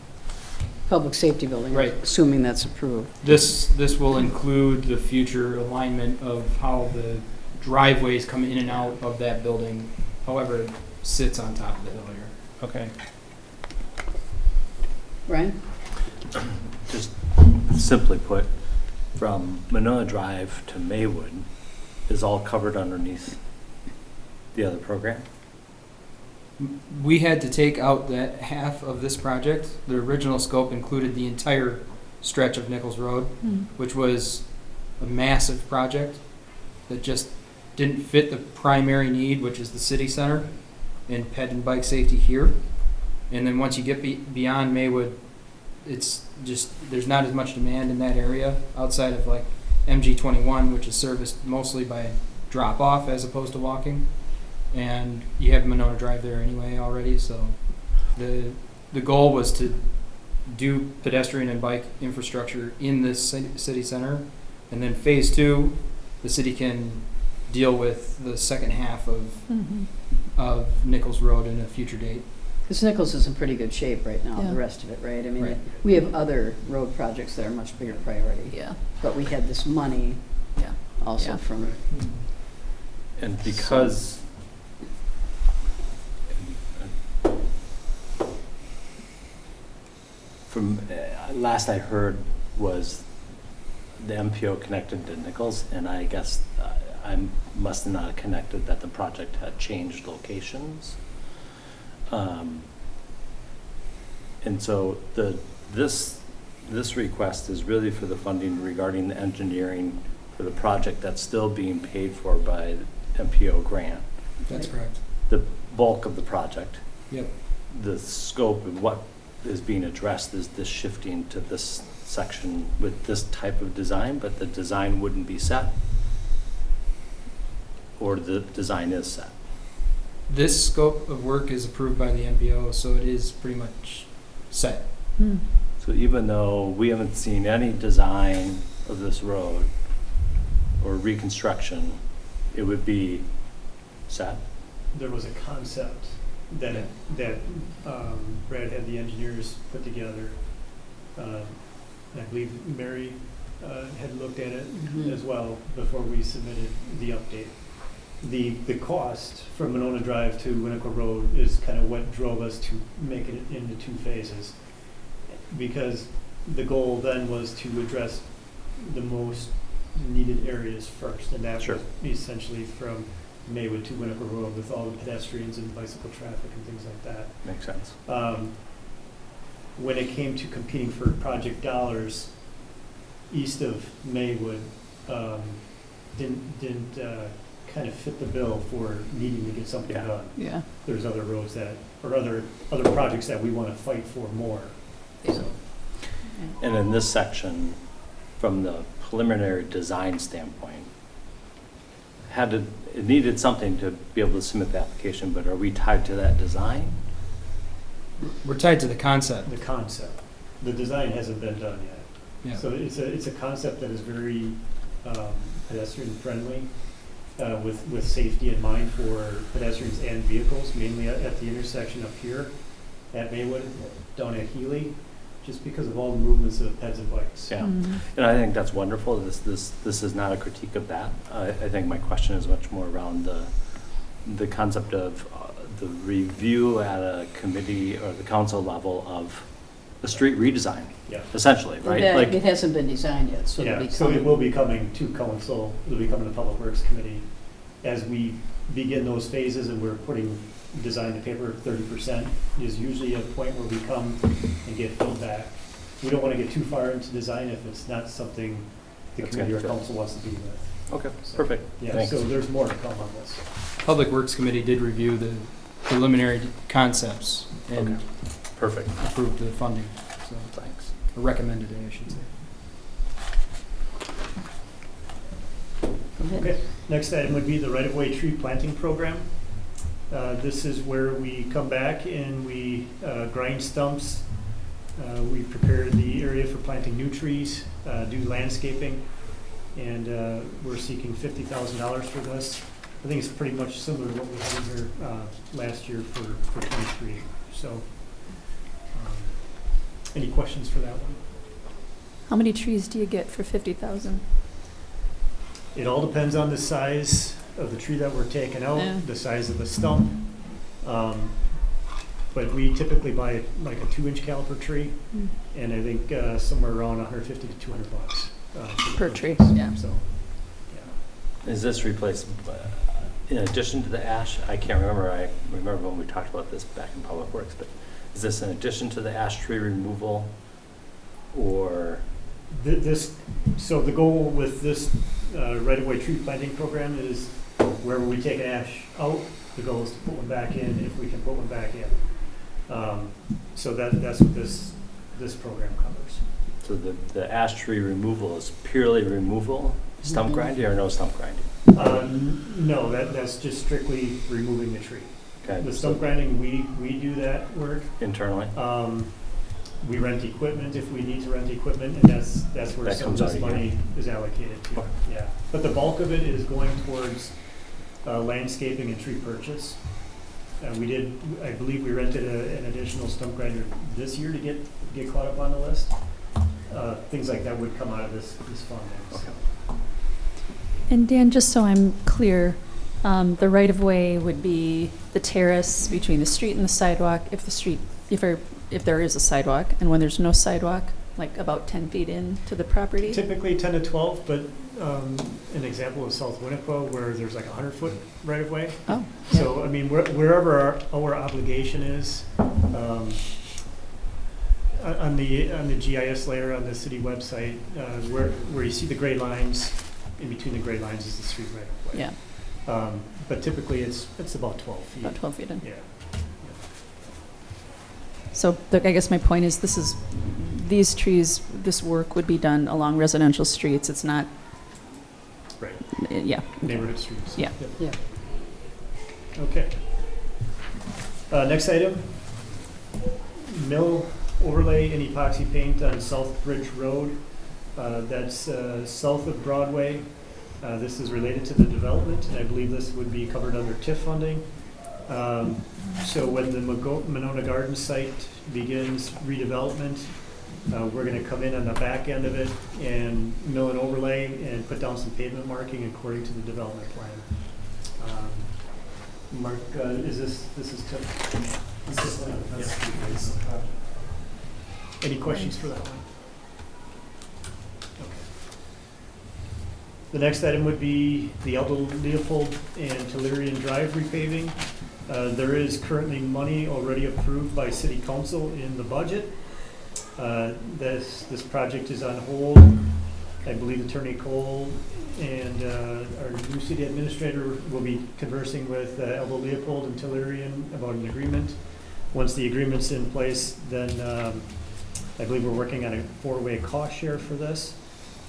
public safety building. Right. Assuming that's approved. This will include the future alignment of how the driveways come in and out of that building, however it sits on top of the hill here. Okay. Ryan? Just simply put, from Monona Drive to Maywood is all covered underneath the other program? We had to take out that half of this project. The original scope included the entire stretch of Nichols Road, which was a massive project that just didn't fit the primary need, which is the city center and ped and bike safety here. And then once you get beyond Maywood, it's just, there's not as much demand in that area outside of like MG21, which is serviced mostly by drop off as opposed to walking. And you have Monona Drive there anyway already, so the goal was to do pedestrian and bike infrastructure in this city center, and then phase 2, the city can deal with the second half of Nichols Road in a future date. Because Nichols is in pretty good shape right now, Yeah. the rest of it, right? I mean, Right. we have other road projects that are much bigger priority. Yeah, But we had this money yeah. also Yeah. from, And because from last I heard was the MPO connected to Nichols, and I guess I must not have connected that the project had changed locations. And so this request is really for the funding regarding the engineering for the project that's still being paid for by the MPO grant. That's correct. The bulk of the project. Yep. The scope of what is being addressed is this shifting to this section with this type of design, but the design wouldn't be set. Or the design is set. This scope of work is approved by the MPO, so it is pretty much set. So even though we haven't seen any design of this road or reconstruction, it would be set. There was a concept that Brad had the engineers put together. I believe Mary had looked at it as well before we submitted the update. The cost from Monona Drive to Winnequa Road is kind of what drove us to make it into 2 phases. Because the goal then was to address the most needed areas first, and that Sure. was essentially from Maywood to Winnequa Road with all the pedestrians and bicycle traffic and things like that. Makes sense. When it came to competing for project dollars, east of Maywood didn't kind of fit the bill for needing to get something Yeah. done. Yeah. There's other roads that, or other projects that we want to fight for more. Yeah. So, And in this section, from the preliminary design standpoint, it needed something to be able to submit the application, but are we tied to that design? We're tied to the concept. the concept, the design hasn't been done yet. Yeah. So it's a concept that is very pedestrian friendly, with safety in mind for pedestrians and vehicles, mainly at the intersection up here at Maywood, down at Healy, just because of all the movements of peds and bikes. Yeah. And I think that's wonderful. This is not a critique of that. I think my question is much more around the concept of the review at a committee or the council level of the street redesign, Yeah. essentially, right? that, Like, it hasn't been designed yet, so it'll Yeah, be so it coming. will be coming to council, it'll be coming to Public Works Committee. As we begin those phases and we're putting design to paper, 30% is usually a point where we come and get feedback. We don't want to get too far into design if it's not something the That's committee or good. council wants to be with. okay, So, perfect. Yeah, Thanks. so there's more to come on this. Public Works Committee did review the preliminary concepts, and Perfect. approved the funding, so, Thanks. or recommended it, I should say. Go ahead. Okay, next item would be the right-of-way tree planting program. This is where we come back and we grind stumps. We prepare the area for planting new trees, do landscaping, and we're seeking $50,000 for this. I think it's pretty much similar to what we had here last year for 23. So, any questions for that one? How many trees do you get for 50,000? It all depends on the size of the tree that we're taking Yeah. out, the size of the stump. But we typically buy like a 2-inch caliper tree, Mm. and I think somewhere around 150 to 200 bucks. For the Per tree. tree, yeah. So, yeah. Is this replaced, in addition to the ash? I can't remember. I remember when we talked about this back in Public Works, but is this in addition to the ash tree removal, or? So the goal with this right-of-way tree planting program is wherever we take ash out, the goal is to put one back in if we can put one back in. So that's what this program covers. So the ash tree removal is purely removal, stump Mhm. grinding, or no stump grinding? No, that's just strictly removing the tree. Okay, The so stump grinding, we do that work. internally? We rent equipment if we need to rent equipment, and that's where That some of comes out this of here. money is allocated to, Okay. yeah. But the bulk of it is going towards landscaping and tree purchase. I believe we rented an additional stump grinder this year to get caught up on the list. Things like that would come out of this funding. so. Okay. And Dan, just so I'm clear, the right-of-way would be the terrace between the street and the sidewalk if there is a sidewalk, and when there's no sidewalk, like about 10 feet in to the property? Typically 10 to 12, but an example of South Winnequa where there's like 100-foot right-of-way. Oh, So, I mean, wherever our obligation is, on the GIS layer on the city website, where you see the gray lines, in between the gray lines is the street right-of-way. yeah, But typically, it's about 12 feet. about 12 feet in. Yeah. So I guess my point is, these trees, this work would be done along residential streets. It's not, Right. yeah. Neighborhood streets. Yeah. Yep. Okay. Next item, mill overlay and epoxy paint on South Bridge Road. That's south of Broadway. This is related to the development, and I believe this would be covered under TIF funding. So when the Monona Gardens site begins redevelopment, we're going to come in on the back end of it and mill and overlay and put down some pavement marking according to the development plan. Mark, this is TIF? Any questions for that one? Okay. The next item would be the Aldo Leopold and Tellurian Drive repaving. There is currently money already approved by City Council in the budget. This project is on hold. I believe Attorney Cole and our new city administrator will be conversing with Aldo Leopold and Tellurian about an agreement. Once the agreement's in place, then I believe we're working on a 4-way cost share for this.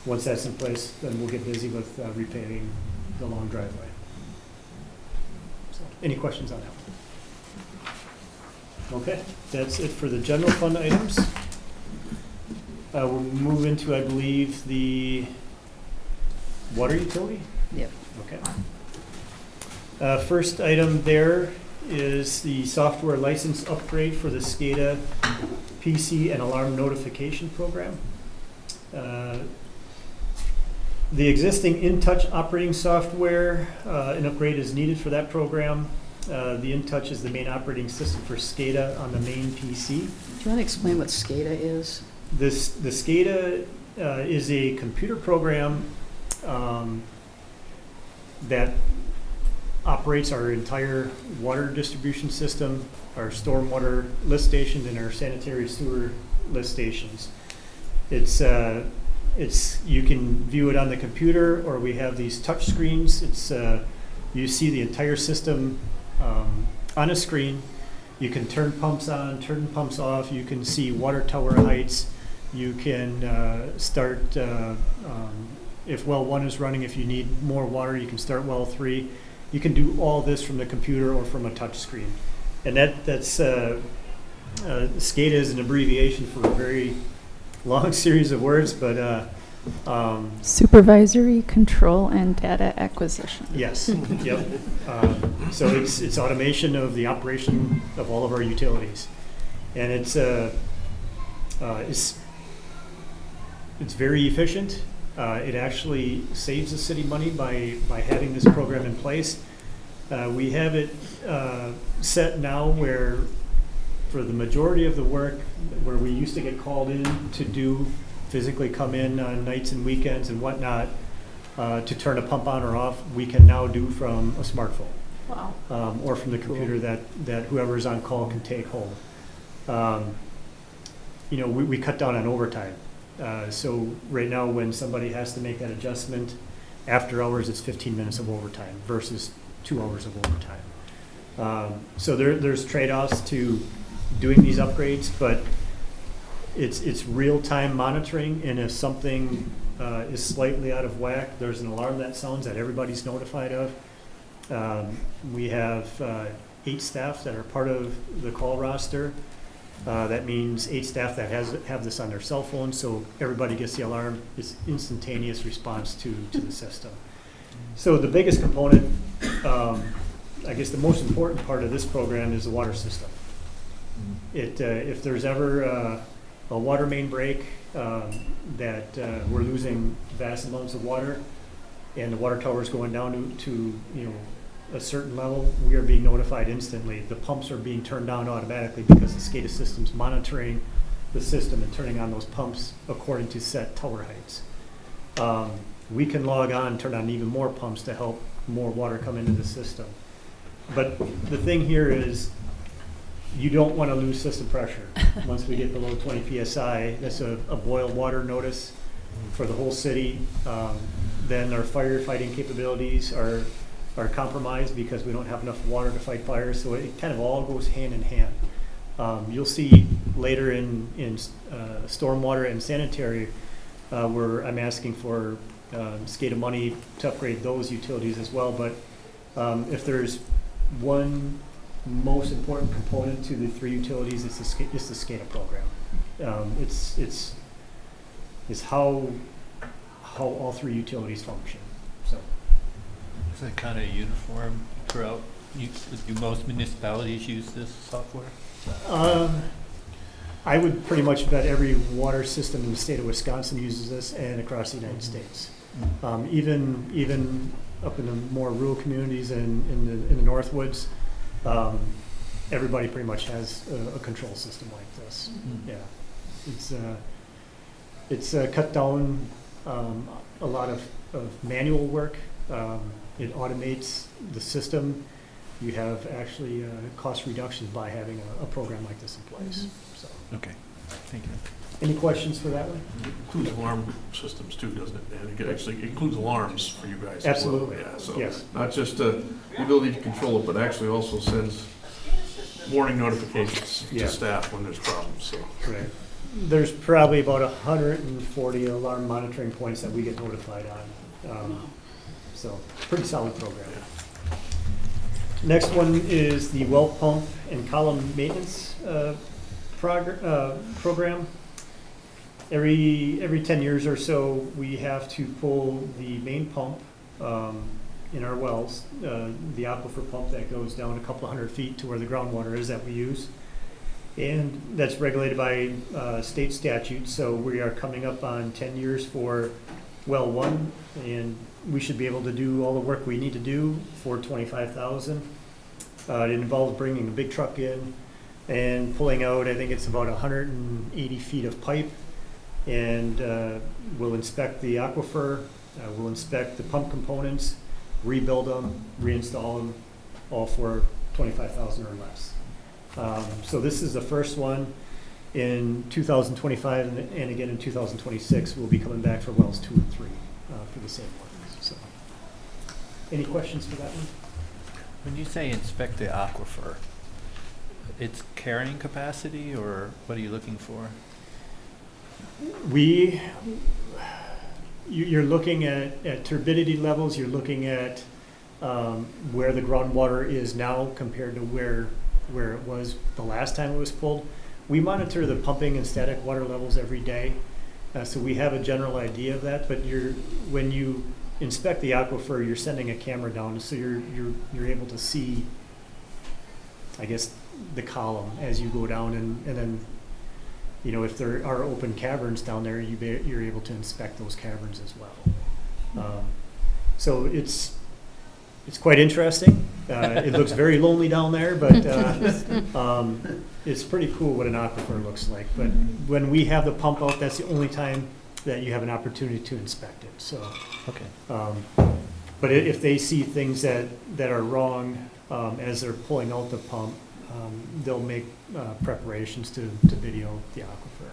Once that's in place, then we'll get busy with repaving the long driveway. So, any questions on that one? Okay, that's it for the general fund items. We'll move into, I believe, the water utility? Yep. Okay. First item there is the software license upgrade for the SCADA PC and alarm notification program. The existing InTouch operating software, an upgrade is needed for that program. The InTouch is the main operating system for SCADA on the main PC. Do you want to explain what SCADA is? The SCADA is a computer program that operates our entire water distribution system, our stormwater lift stations, and our sanitary sewer lift stations. It's you can view it on the computer, or we have these touch screens. You see the entire system on a screen. You can turn pumps on, turn pumps off, you can see water tower heights, you can start, if well 1 is running, if you need more water, you can start well 3. You can do all this from the computer or from a touch screen. And that's SCADA is an abbreviation for a very long series of words, but Supervisory control and data acquisition. yes, yep. So it's automation of the operation of all of our utilities, and it's very efficient. It actually saves the city money by having this program in place. We have it set now where, for the majority of the work, where we used to get called in to do, physically come in on nights and weekends and whatnot, to turn a pump on or off, we can now do from a smartphone. Wow. Or from the computer that whoever's on call can take home. You know, we cut down on overtime. So right now, when somebody has to make that adjustment, after hours, it's 15 minutes of overtime versus 2 hours of overtime. So there's trade-offs to doing these upgrades, but it's real-time monitoring, and if something is slightly out of whack, there's an alarm that sounds that everybody's notified of. We have 8 staff that are part of the call roster. That means 8 staff that have this on their cell phone, so everybody gets the alarm. It's instantaneous response to the system. So the biggest component, I guess the most important part of this program is the water system. If there's ever a water main break, that we're losing vast amounts of water, and the water tower is going down to a certain level, we are being notified instantly. The pumps are being turned down automatically because the SCADA system's monitoring the system and turning on those pumps according to set tower heights. We can log on and turn on even more pumps to help more water come into the system. But the thing here is, you don't want to lose system pressure. Once we get below 20 PSI, that's a boil water notice for the whole city. Then our firefighting capabilities are compromised because we don't have enough water to fight fires. So it kind of all goes hand in hand. You'll see later in stormwater and sanitary, where I'm asking for SCADA money to upgrade those utilities as well. But if there's one most important component to the 3 utilities, it's the SCADA program. It's how all 3 utilities function. So Is it kind of uniform throughout? Do most municipalities use this software? I would pretty much bet every water system in the state of Wisconsin uses this, and across the United States. Even up in the more rural communities and in the Northwoods, everybody pretty much has a control system like this. Yeah, it's cut down a lot of manual work. It automates the system. You have actually cost reductions by having a program like this in place. So, Okay, thank you. any questions for that one? It includes alarm systems too, doesn't it? And it actually includes alarms for you guys as well. Absolutely. Yeah, so Yes. not just the ability to control it, but actually also sends warning notifications Yeah. to staff when there's problems, so. Right. There's probably about 140 alarm monitoring points that we get notified on. So pretty solid program. Next one is the well pump and column maintenance program. Every 10 years or so, we have to pull the main pump in our wells, the aquifer pump that goes down a couple of 100 feet to where the groundwater is that we use. And that's regulated by state statute, so we are coming up on 10 years for well 1, and we should be able to do all the work we need to do for $25,000. It involves bringing a big truck in and pulling out, I think it's about 180 feet of pipe, and we'll inspect the aquifer, we'll inspect the pump components, rebuild them, reinstall them, all for $25,000 or less. So this is the first one. In 2025 and again in 2026, we'll be coming back for wells 2 and 3 for the same ones. So, any questions for that one? When you say inspect the aquifer, its carrying capacity, or what are you looking for? You're looking at turbidity levels, you're looking at where the groundwater is now compared to where it was the last time it was pulled. We monitor the pumping and static water levels every day, so we have a general idea of that, but when you inspect the aquifer, you're sending a camera down, so you're able to see, I guess, the column as you go down, and then, you know, if there are open caverns down there, you're able to inspect those caverns as well. So it's quite interesting. It looks very lonely down there, but it's pretty cool what an aquifer looks like. But when we have the pump out, that's the only time that you have an opportunity to inspect it. So, Okay. but if they see things that are wrong as they're pulling out the pump, they'll make preparations to video the aquifer.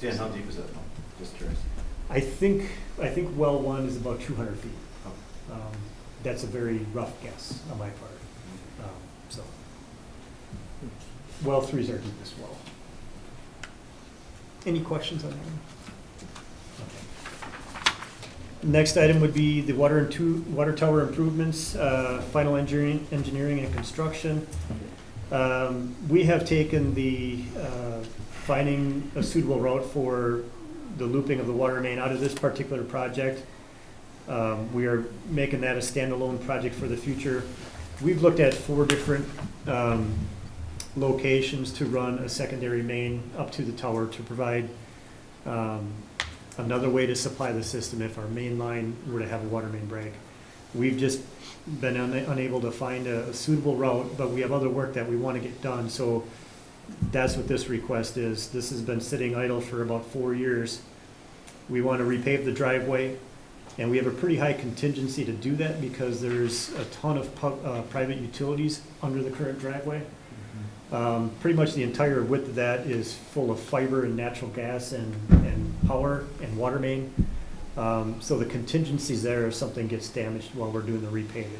Dan, how deep is that pump? Just curious. I think well one is about 200 feet. That's a very rough guess on my part. So well 3 is our deepest well. Any questions on that one? Okay. Next item would be the water tower improvements, final engineering and construction. We have taken the finding a suitable route for the looping of the water main out of this particular project. We are making that a standalone project for the future. We've looked at 4 different locations to run a secondary main up to the tower to provide another way to supply the system if our main line were to have a water main break. We've just been unable to find a suitable route, but we have other work that we want to get done. So that's what this request is. This has been sitting idle for about 4 years. We want to repave the driveway, and we have a pretty high contingency to do that because there's a ton of private utilities under the current driveway. Pretty much the entire width of that is full of fiber and natural gas and power and water main. So the contingencies there if something gets damaged while we're doing the repaving.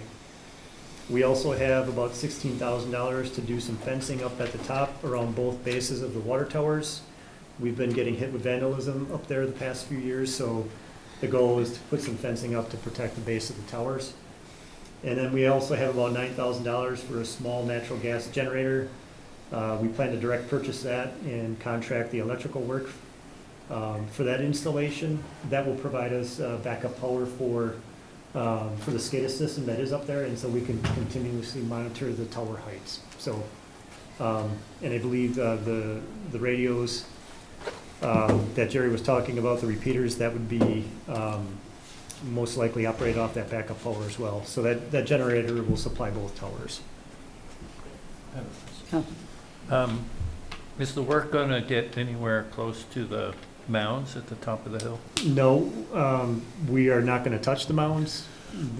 We also have about $16,000 to do some fencing up at the top around both bases of the water towers. We've been getting hit with vandalism up there the past few years, so the goal is to put some fencing up to protect the base of the towers. And then we also have about $9,000 for a small natural gas generator. We plan to direct purchase that and contract the electrical work for that installation. That will provide us backup power for the SCADA system that is up there, and so we can continuously monitor the tower heights. So, and I believe the radios that Jerry was talking about, the repeaters, that would be most likely operate off that backup power as well. So that generator will supply both towers. Is the work going to get anywhere close to the mounds at the top of the hill? No, we are not going to touch the mounds.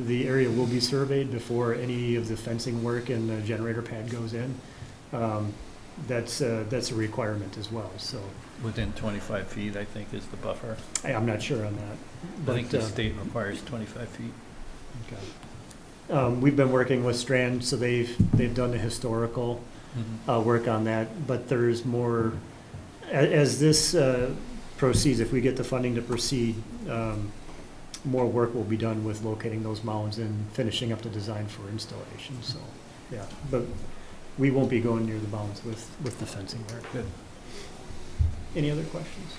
The area will be surveyed before any of the fencing work and the generator pad goes in. That's a requirement as well. So Within 25 feet, I think, is the buffer. I'm not sure on that. I think the state requires 25 feet. Okay. We've been working with Strand, so they've done the historical work on that, but there's more, as this proceeds, if we get the funding to proceed, more work will be done with locating those mounds and finishing up the design for installation, so, yeah. But we won't be going near the mounds with the fencing there. Good. Any other questions?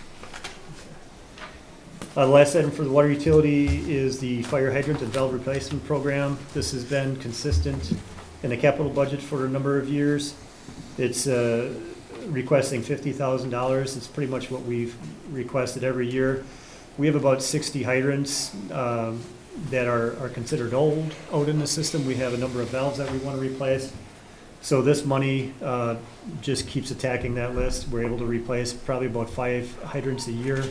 The last item for the water utility is the fire hydrant and valve replacement program. This has been consistent in the capital budget for a number of years. It's requesting $50,000. It's pretty much what we've requested every year. We have about 60 hydrants that are considered old out in the system. We have a number of valves that we want to replace. So this money just keeps attacking that list. We're able to replace probably about 5 hydrants a year,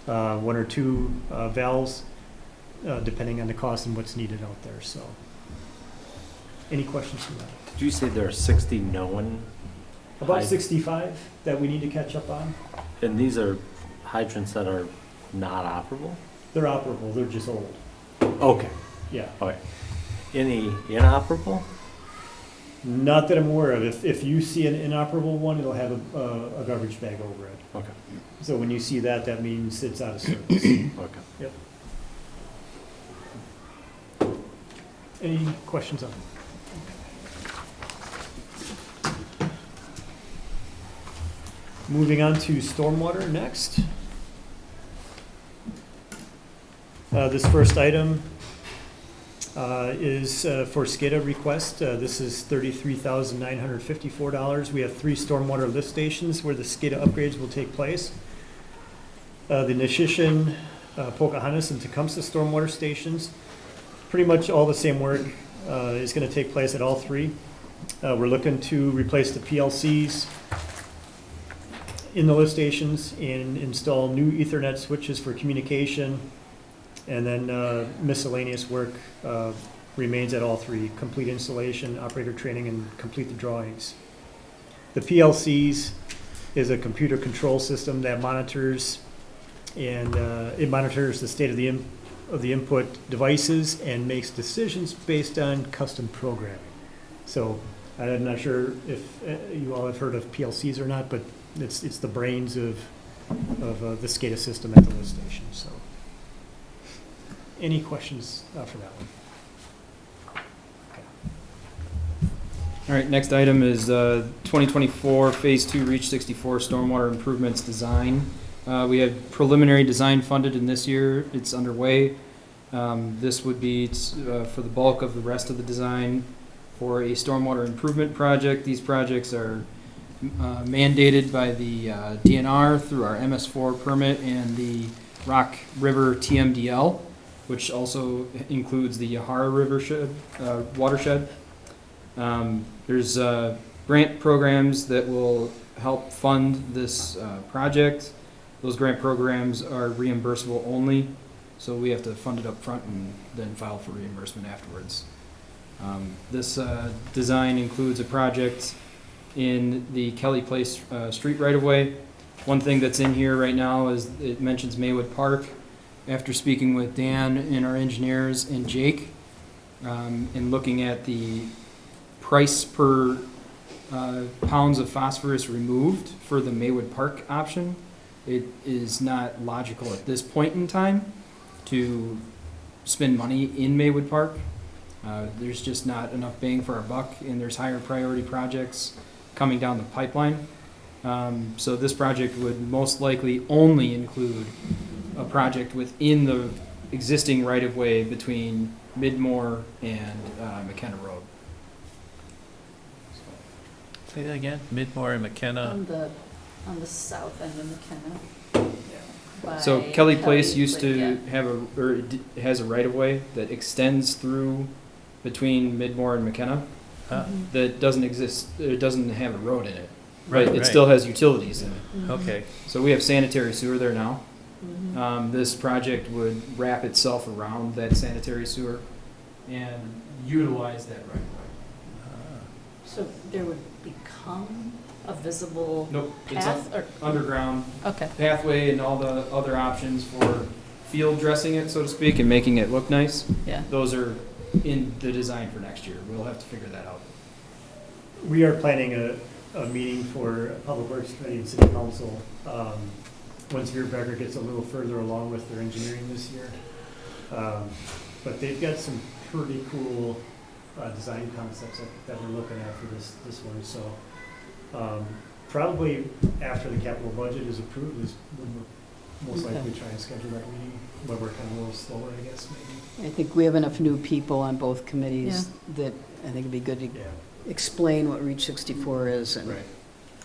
1 or 2 valves, depending on the cost and what's needed out there. So, any questions from that? Did you say there are 60 known? About 65 that we need to catch up on. And these are hydrants that are not operable? They're operable, they're just old. Okay. Yeah. Okay. Any inoperable? Not that I'm aware of. If you see an inoperable one, it'll have a garbage bag over it. Okay. So when you see that, that means it's out of service. Okay. Yep. Any questions on it? Moving on to stormwater next. This first item is for SCADA request. This is $33,954. We have 3 stormwater lift stations where the SCADA upgrades will take place. The Nishishin, Pocahontas, and Tecumseh stormwater stations. Pretty much all the same work is going to take place at all 3. We're looking to replace the PLCs in the lift stations and install new Ethernet switches for communication. And then miscellaneous work remains at all 3. Complete installation, operator training, and complete the drawings. The PLCs is a computer control system that monitors and it monitors the state of the input devices and makes decisions based on custom programming. So I'm not sure if you all have heard of PLCs or not, but it's the brains of the SCADA system at the lift station. So, any questions for that one? Okay. All right, next item is 2024 Phase 2 Reach 64 Stormwater Improvements Design. We have preliminary design funded in this year. It's underway. This would be for the bulk of the rest of the design for a stormwater improvement project. These projects are mandated by the DNR through our MS4 permit and the Rock River TMDL, which also includes the Yahara River watershed. There's grant programs that will help fund this project. Those grant programs are reimbursable only, so we have to fund it up front and then file for reimbursement afterwards. This design includes a project in the Kelly Place street right-of-way. One thing that's in here right now is it mentions Maywood Park. After speaking with Dan and our engineers and Jake, and looking at the price per pounds of phosphorus removed for the Maywood Park option, it is not logical at this point in time to spend money in Maywood Park. There's just not enough bang for our buck, and there's higher priority projects coming down the pipeline. So this project would most likely only include a project within the existing right-of-way between Midmore and McKenna Road. Say that again, Midmore and McKenna. On the south end of McKenna. So by Kelly Place used yeah. to have it has a right-of-way that extends through between Midmore and McKenna that doesn't exist. It doesn't have a road in it, Right, but it right. still has utilities in it. Okay, So we have sanitary sewer there now. Mhm. This project would wrap itself around that sanitary sewer and utilize that right-of-way. So there would become a visible Nope, it's path, or, underground okay. pathway and all the other options for field dressing it, so to speak, and making it look nice. Yeah. Those are in the design for next year. We'll have to figure that out. We are planning a meeting for Public Works Committee and City Council once Becker gets a little further along with their engineering this year. But they've got some pretty cool design concepts that we're looking at for this one. So probably after the capital budget is approved is when we'll most likely try and schedule that meeting, but we're kind of a little slower, I guess, maybe. I think we have enough new people on both committees that I think it'd be good to Yeah, explain what Reach 64 is and right.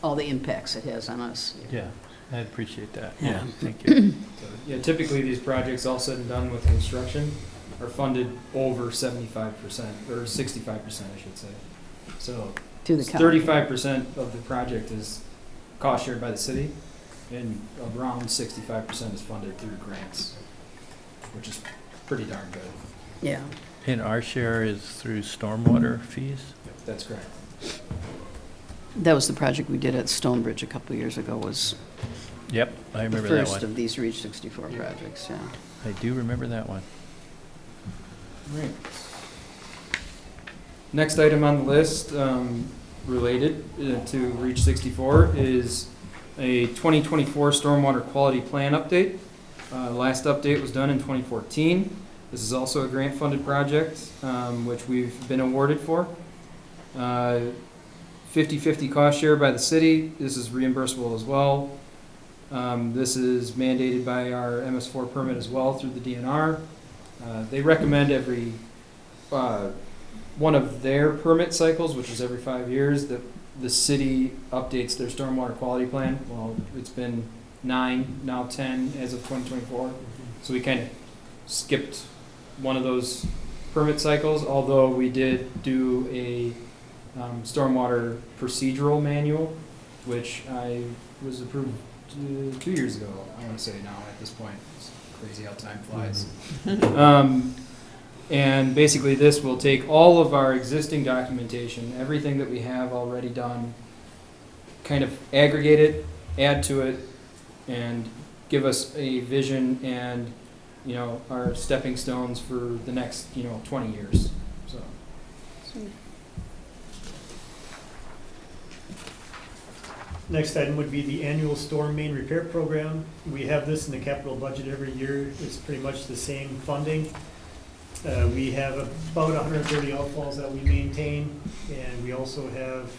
all the impacts it has on us. yeah, I appreciate that. Yeah. Yeah, thank you. So, yeah, typically these projects, all said and done with construction, are funded over 75%, or 65%, I should say. So To the county. 35% of the project is cost shared by the city, and around 65% is funded through grants, which is pretty darn good. Yeah. And our share is through stormwater fees? That's correct. That was the project we did at Stonebridge a couple of years ago, was Yep, I the remember that first one. of these Reach 64 projects, yeah. I do remember that one. Right. Next item on the list, related to Reach 64, is a 2024 stormwater quality plan update. Last update was done in 2014. This is also a grant-funded project, which we've been awarded for. 50/50 cost share by the city. This is reimbursable as well. This is mandated by our MS4 permit as well through the DNR. They recommend every one of their permit cycles, which is every 5 years, that the city updates their stormwater quality plan. Well, it's been 9, now 10 as of 2024. So we kind of skipped one of those permit cycles, although we did do a stormwater procedural manual, which I was approved 2 years ago, I want to say now at this point. It's crazy how time flies. And basically this will take all of our existing documentation, everything that we have already done, kind of aggregate it, add to it, and give us a vision and, you know, our stepping stones for the next, 20 years. So. Next item would be the annual storm main repair program. We have this in the capital budget every year. It's pretty much the same funding. We have about 130 outfalls that we maintain, and we also have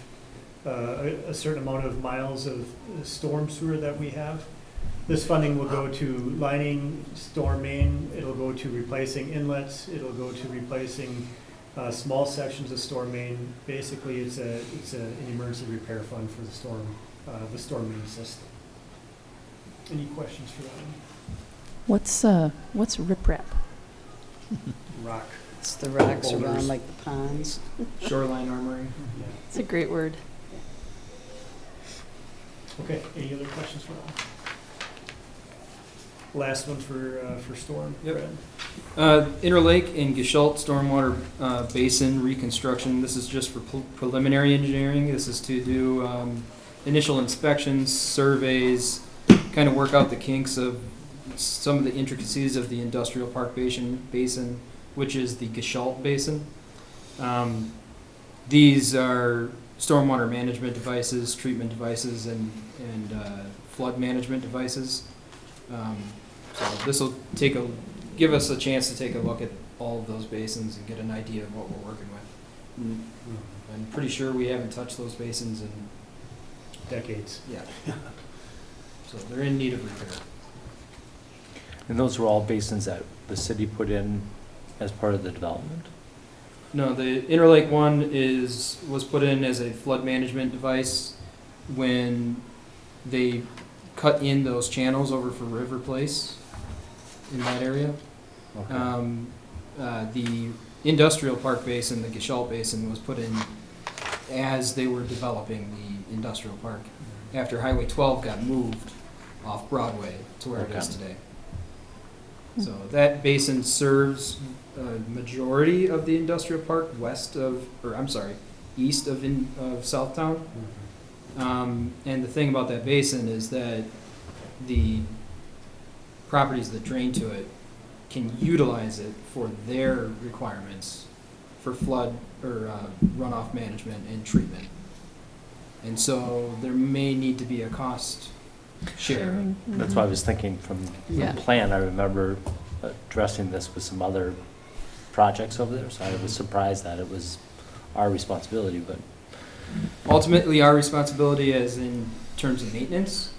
a certain amount of miles of storm sewer that we have. This funding will go to lining storm main, it'll go to replacing inlets, it'll go to replacing small sections of storm main. Basically, it's an emergency repair fund for the storm main system. Any questions for that? What's riprap? Rock. It's the rocks Boulders. around like the ponds. Shoreline armory. It's a great word. Okay, any other questions for that? Last one for storm. Yep. Brad. Interlake and Gestalt Stormwater Basin reconstruction. This is just for preliminary engineering. This is to do initial inspections, surveys, kind of work out the kinks of some of the intricacies of the industrial park basin, which is the Gestalt Basin. These are stormwater management devices, treatment devices, and flood management devices. So this will give us a chance to take a look at all of those basins and get an idea of what we're working with. I'm pretty sure we haven't touched those basins in Decades. yeah. So they're in need of repair. And those were all basins that the city put in as part of the development? No, the Interlake one was put in as a flood management device when they cut in those channels over for River Place in that area. Okay. The industrial park basin, the Gestalt Basin, was put in as they were developing the industrial park after Highway 12 got moved off Broadway to where it is today. So that basin serves a majority of the industrial park east of Southtown. And the thing about that basin is that the properties that drain to it can utilize it for their requirements for flood or runoff management and treatment. And so there may need to be a cost share. That's why I was thinking from the plan, I remember addressing this with some other projects over there, so I was surprised that it was our responsibility, but. Ultimately, our responsibility as in terms of maintenance,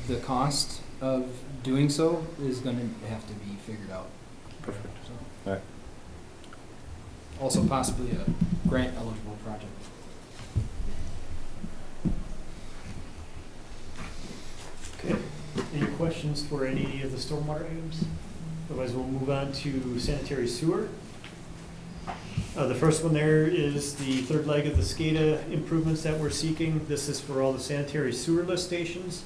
the cost of doing so is going to have to be figured out. Perfect. So, All right. also possibly a grant eligible project. Okay, any questions for any of the stormwater items? Otherwise, we'll move on to sanitary sewer. The first one there is the third leg of the SCADA improvements that we're seeking. This is for all the sanitary sewer lift stations.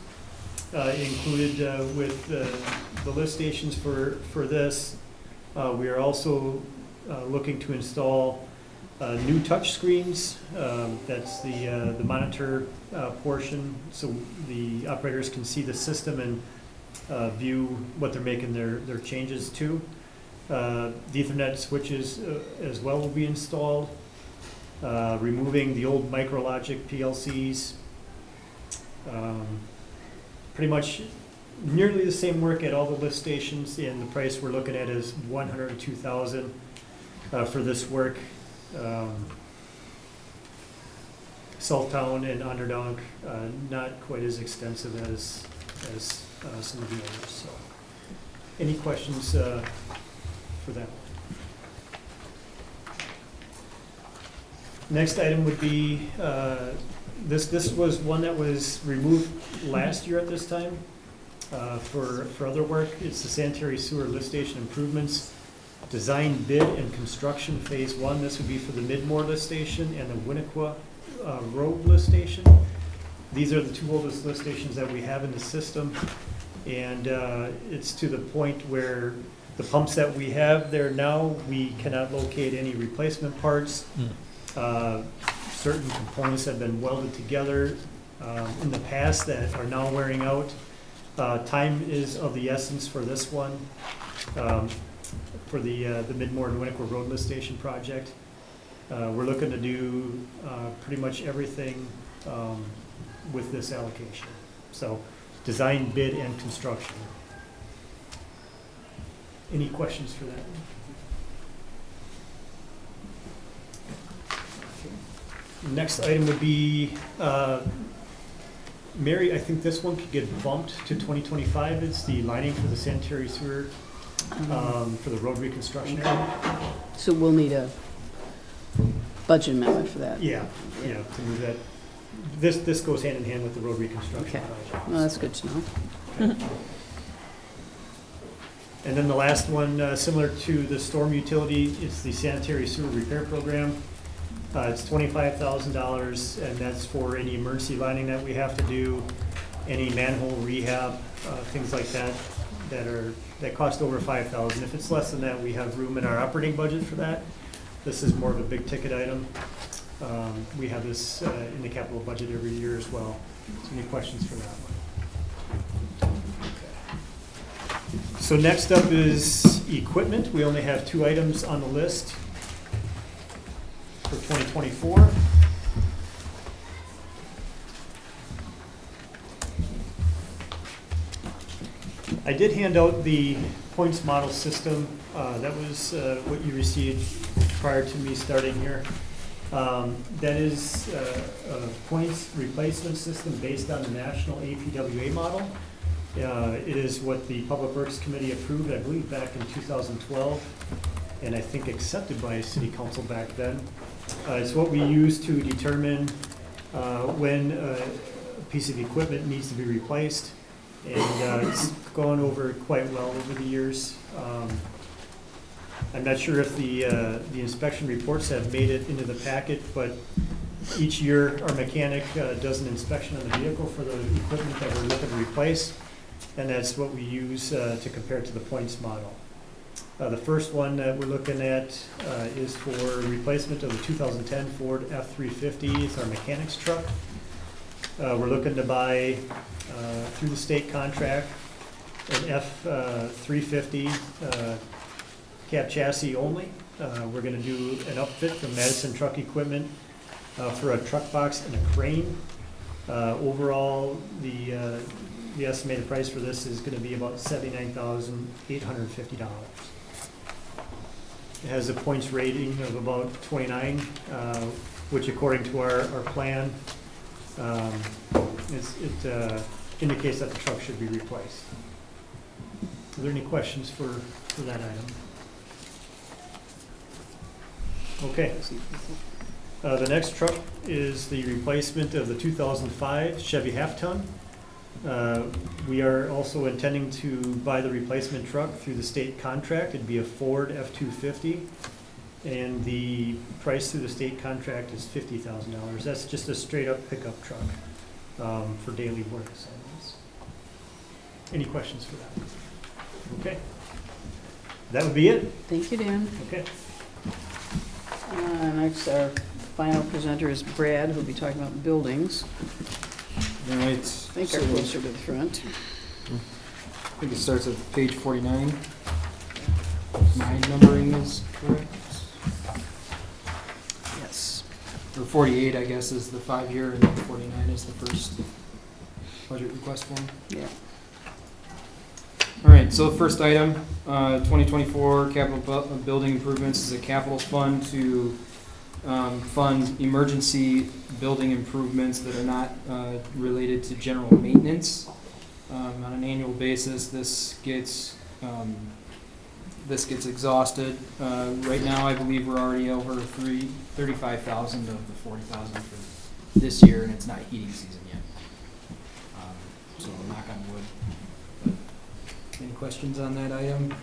Included with the lift stations for this, we are also looking to install new touch screens. That's the monitor portion, so the operators can see the system and view what they're making their changes to. The Ethernet switches as well will be installed. removing the old Micrologic PLCs. Pretty much nearly the same work at all the lift stations, and the price we're looking at is $102,000 for this work. Southtown and Onderdonk, not quite as extensive as some of the others. So, any questions for that? Next item would be this was one that was removed last year at this time for other work. It's the sanitary sewer lift station improvements, design, bid, and construction phase 1. This would be for the Midmore lift station and the Winnequa Road lift station. These are the two oldest lift stations that we have in the system, and it's to the point where the pumps that we have there now, we cannot locate any replacement parts. Certain components have been welded together in the past that are now wearing out. Time is of the essence for this one, for the Midmore and Winnequa Road lift station project. We're looking to do pretty much everything with this allocation. So design, bid, and construction. Any questions for that? Next item would be, Mary, I think this one could get bumped to 2025. It's the lining for the sanitary sewer for the road reconstruction area. So we'll need a budget amendment for that. Yeah, to move that. This goes hand in hand with the road reconstruction Okay. project. Well, that's good to know. And then the last one, similar to the storm utility, it's the sanitary sewer repair program. It's $25,000, and that's for any emergency lining that we have to do, any manhole rehab, things like that, that cost over $5,000. If it's less than that, we have room in our operating budget for that. This is more of a big ticket item. We have this in the capital budget every year as well. So any questions for that one? Okay. So next up is equipment. We only have 2 items on the list for 2024. I did hand out the points model system. That was what you received prior to me starting here. That is a points replacement system based on the national APWA model. It is what the Public Works Committee approved, I believe, back in 2012, and I think accepted by City Council back then. It's what we use to determine when a piece of equipment needs to be replaced, and it's gone over quite well over the years. I'm not sure if the inspection reports have made it into the packet, but each year our mechanic does an inspection on the vehicle for the equipment that we're looking to replace, and that's what we use to compare to the points model. The first one that we're looking at is for replacement of the 2010 Ford F-350. It's our mechanic's truck. We're looking to buy, through the state contract, an F-350 cab chassis only. We're going to do an upfit from Madison Truck Equipment for a truck box and a crane. Overall, the estimated price for this is going to be about $79,850. It has a points rating of about 29, which according to our plan, it indicates that the truck should be replaced. Are there any questions for that item? Okay. The next truck is the replacement of the 2005 Chevy half-ton. We are also intending to buy the replacement truck through the state contract. It'd be a Ford F-250, and the price through the state contract is $50,000. That's just a straight-up pickup truck for daily work assignments. Any questions for that? Okay. That would be it. Thank you, Dan. Okay. Next, our final presenter is Brad, who'll be talking about buildings. Right. I think are closer to the front. I think it starts at page 49. My numbering is correct. Yes. or 48, I guess, is the 5-year, and then 49 is the first budget request form. Yeah. All right, so the first item, 2024 capital building improvements is a capital fund to fund emergency building improvements that are not related to general maintenance. On an annual basis, this gets exhausted. Right now, I believe we're already over 35,000 of the 40,000 for this year, and it's not heating season yet. So knock on wood. But any questions on that item?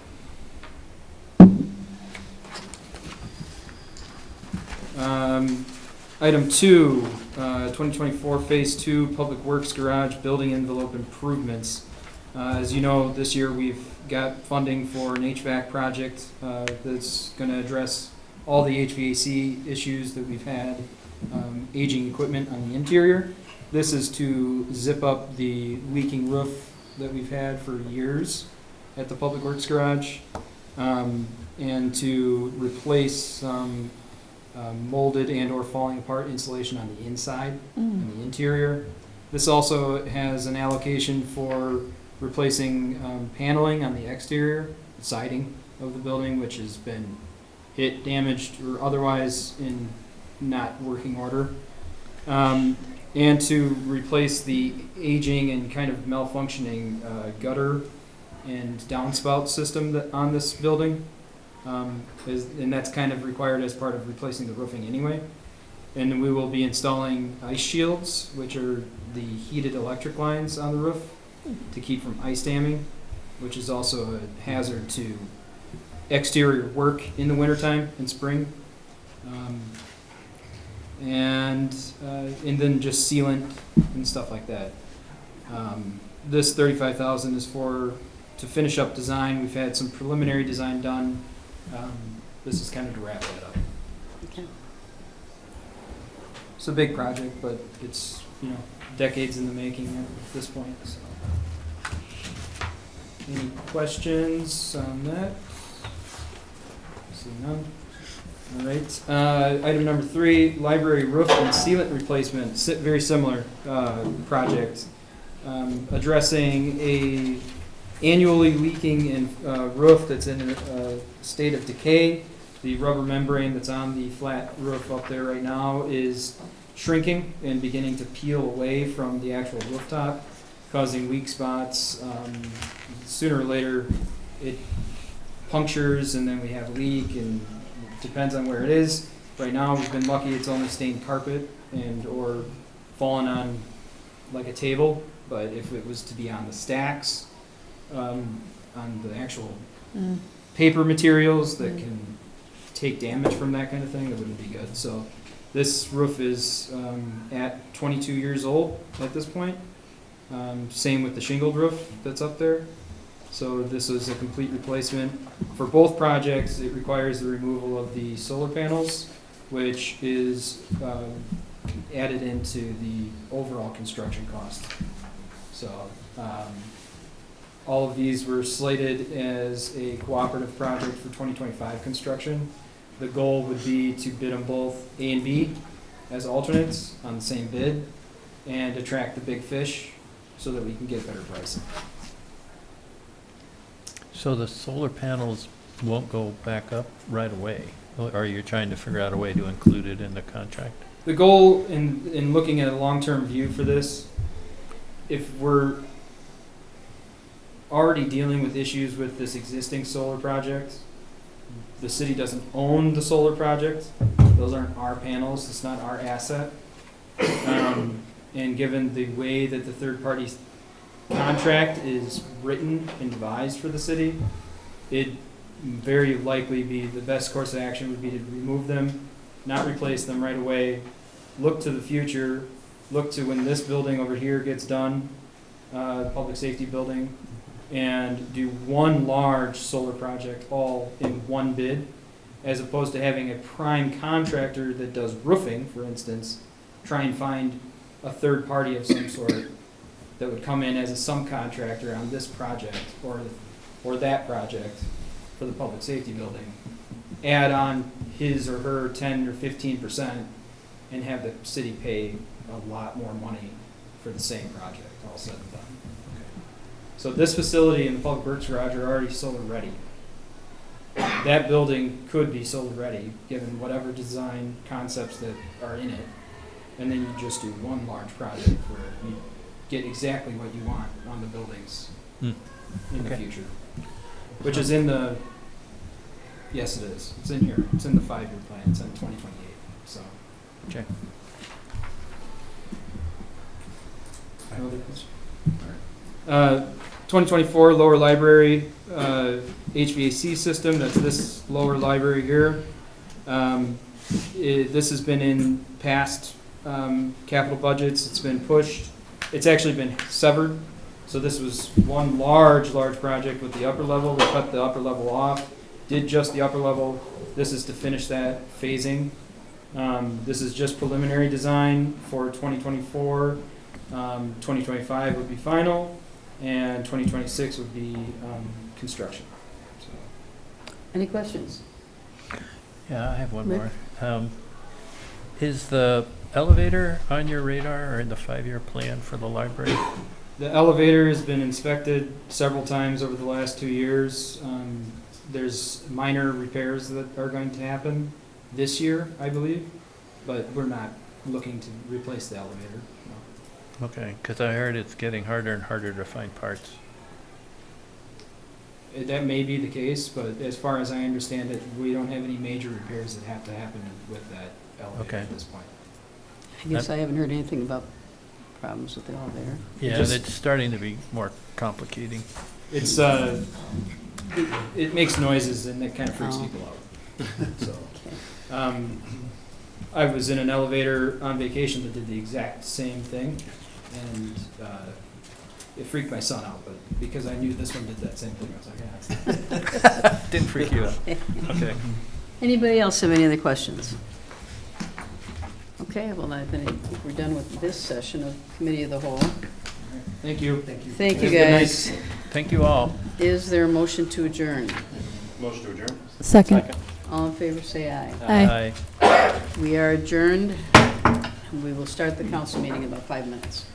Item 2, 2024 Phase 2 Public Works Garage Building Envelope Improvements. As you know, this year we've got funding for an HVAC project that's going to address all the HVAC issues that we've had, aging equipment on the interior. This is to zip up the leaking roof that we've had for years at the Public Works Garage, and to replace some molded and or falling apart insulation on the inside and the interior. This also has an allocation for replacing paneling on the exterior, siding of the building, which has been hit, damaged, or otherwise in not working order. And to replace the aging and kind of malfunctioning gutter and downspout system that on this building. And that's kind of required as part of replacing the roofing anyway. And then we will be installing ice shields, which are the heated electric lines on the roof to keep from ice damming, which is also a hazard to exterior work in the wintertime and spring. And then just sealant and stuff like that. This $35,000 is to finish up design. We've had some preliminary design done. This is kind of to wrap that up. Okay. It's a big project, but it's, decades in the making at this point. So. Any questions on that? See none. All right. Item number 3, library roof and sealant replacement. Very similar project, addressing a annually leaking roof that's in a state of decay. The rubber membrane that's on the flat roof up there right now is shrinking and beginning to peel away from the actual rooftop, causing weak spots. Sooner or later, it punctures, and then we have a leak, and it depends on where it is. Right now, we've been lucky; it's only stained carpet and or fallen on like a table. But if it was to be on the stacks, on the actual paper materials that can take damage from that kind of thing, that wouldn't be good. So this roof is at 22 years old at this point. Same with the shingled roof that's up there. So this is a complete replacement. For both projects, it requires the removal of the solar panels, which is added into the overall construction cost. So all of these were slated as a cooperative project for 2025 construction. The goal would be to bid them both A and B as alternates on the same bid and attract the big fish so that we can get better pricing. So the solar panels won't go back up right away? Or are you trying to figure out a way to include it in the contract? The goal in looking at a long-term view for this, if we're already dealing with issues with this existing solar project, the city doesn't own the solar project. Those aren't our panels. It's not our asset. And given the way that the third-party contract is written and devised for the city, it'd very likely be the best course of action would be to remove them, not replace them right away, look to the future, look to when this building over here gets done, public safety building, and do one large solar project all in one bid, as opposed to having a prime contractor that does roofing, for instance, try and find a third party of some sort that would come in as a subcontractor on this project or that project for the public safety building, add on his or her 10 or 15%, and have the city pay a lot more money for the same project, all said and done. So this facility and the Public Works Garage are already solar ready. That building could be solar ready, given whatever design concepts that are in it. And then you just do one large project where you get exactly what you want on the buildings in the Okay. future. Which is in the, yes, it is. It's in here. It's in the 5-year plan. It's in 2028, so. Okay. No other questions? 2024 lower library HVAC system, that's this lower library here. This has been in past capital budgets, it's been pushed. It's actually been severed. So this was one large project with the upper level. We cut the upper level off, did just the upper level. This is to finish that phasing. This is just preliminary design for 2024. 2025 would be final, and 2026 would be construction. So. Any questions? Yeah, I have one Rick? more. Is the elevator on your radar or in the 5-year plan for the library? The elevator has been inspected several times over the last 2 years. There's minor repairs that are going to happen this year, I believe, but we're not looking to replace the elevator. No. Okay, because I heard it's getting harder and harder to find parts. That may be the case, but as far as I understand it, we don't have any major repairs that have to happen with that elevator Okay. at this point. I guess I haven't heard anything about problems with the elevator. Yeah, just- it's starting to be more complicating. It's it makes noises and it kind of freaks Oh. people out. So. Okay. I was in an elevator on vacation that did the exact same thing, and it freaked my son out, but because I knew this one did that same thing, I was like, yeah. Didn't freak you out. Okay. Anybody else have any other questions? Okay, well, I think we're done with this session of Committee of the Whole. Thank you. Thank you. Thank you, Have a good night. guys. Thank you all. Is there a motion to adjourn? Motion to adjourn? Second. All in favor, say aye. Aye. We are adjourned. We will start the council meeting in about 5 minutes.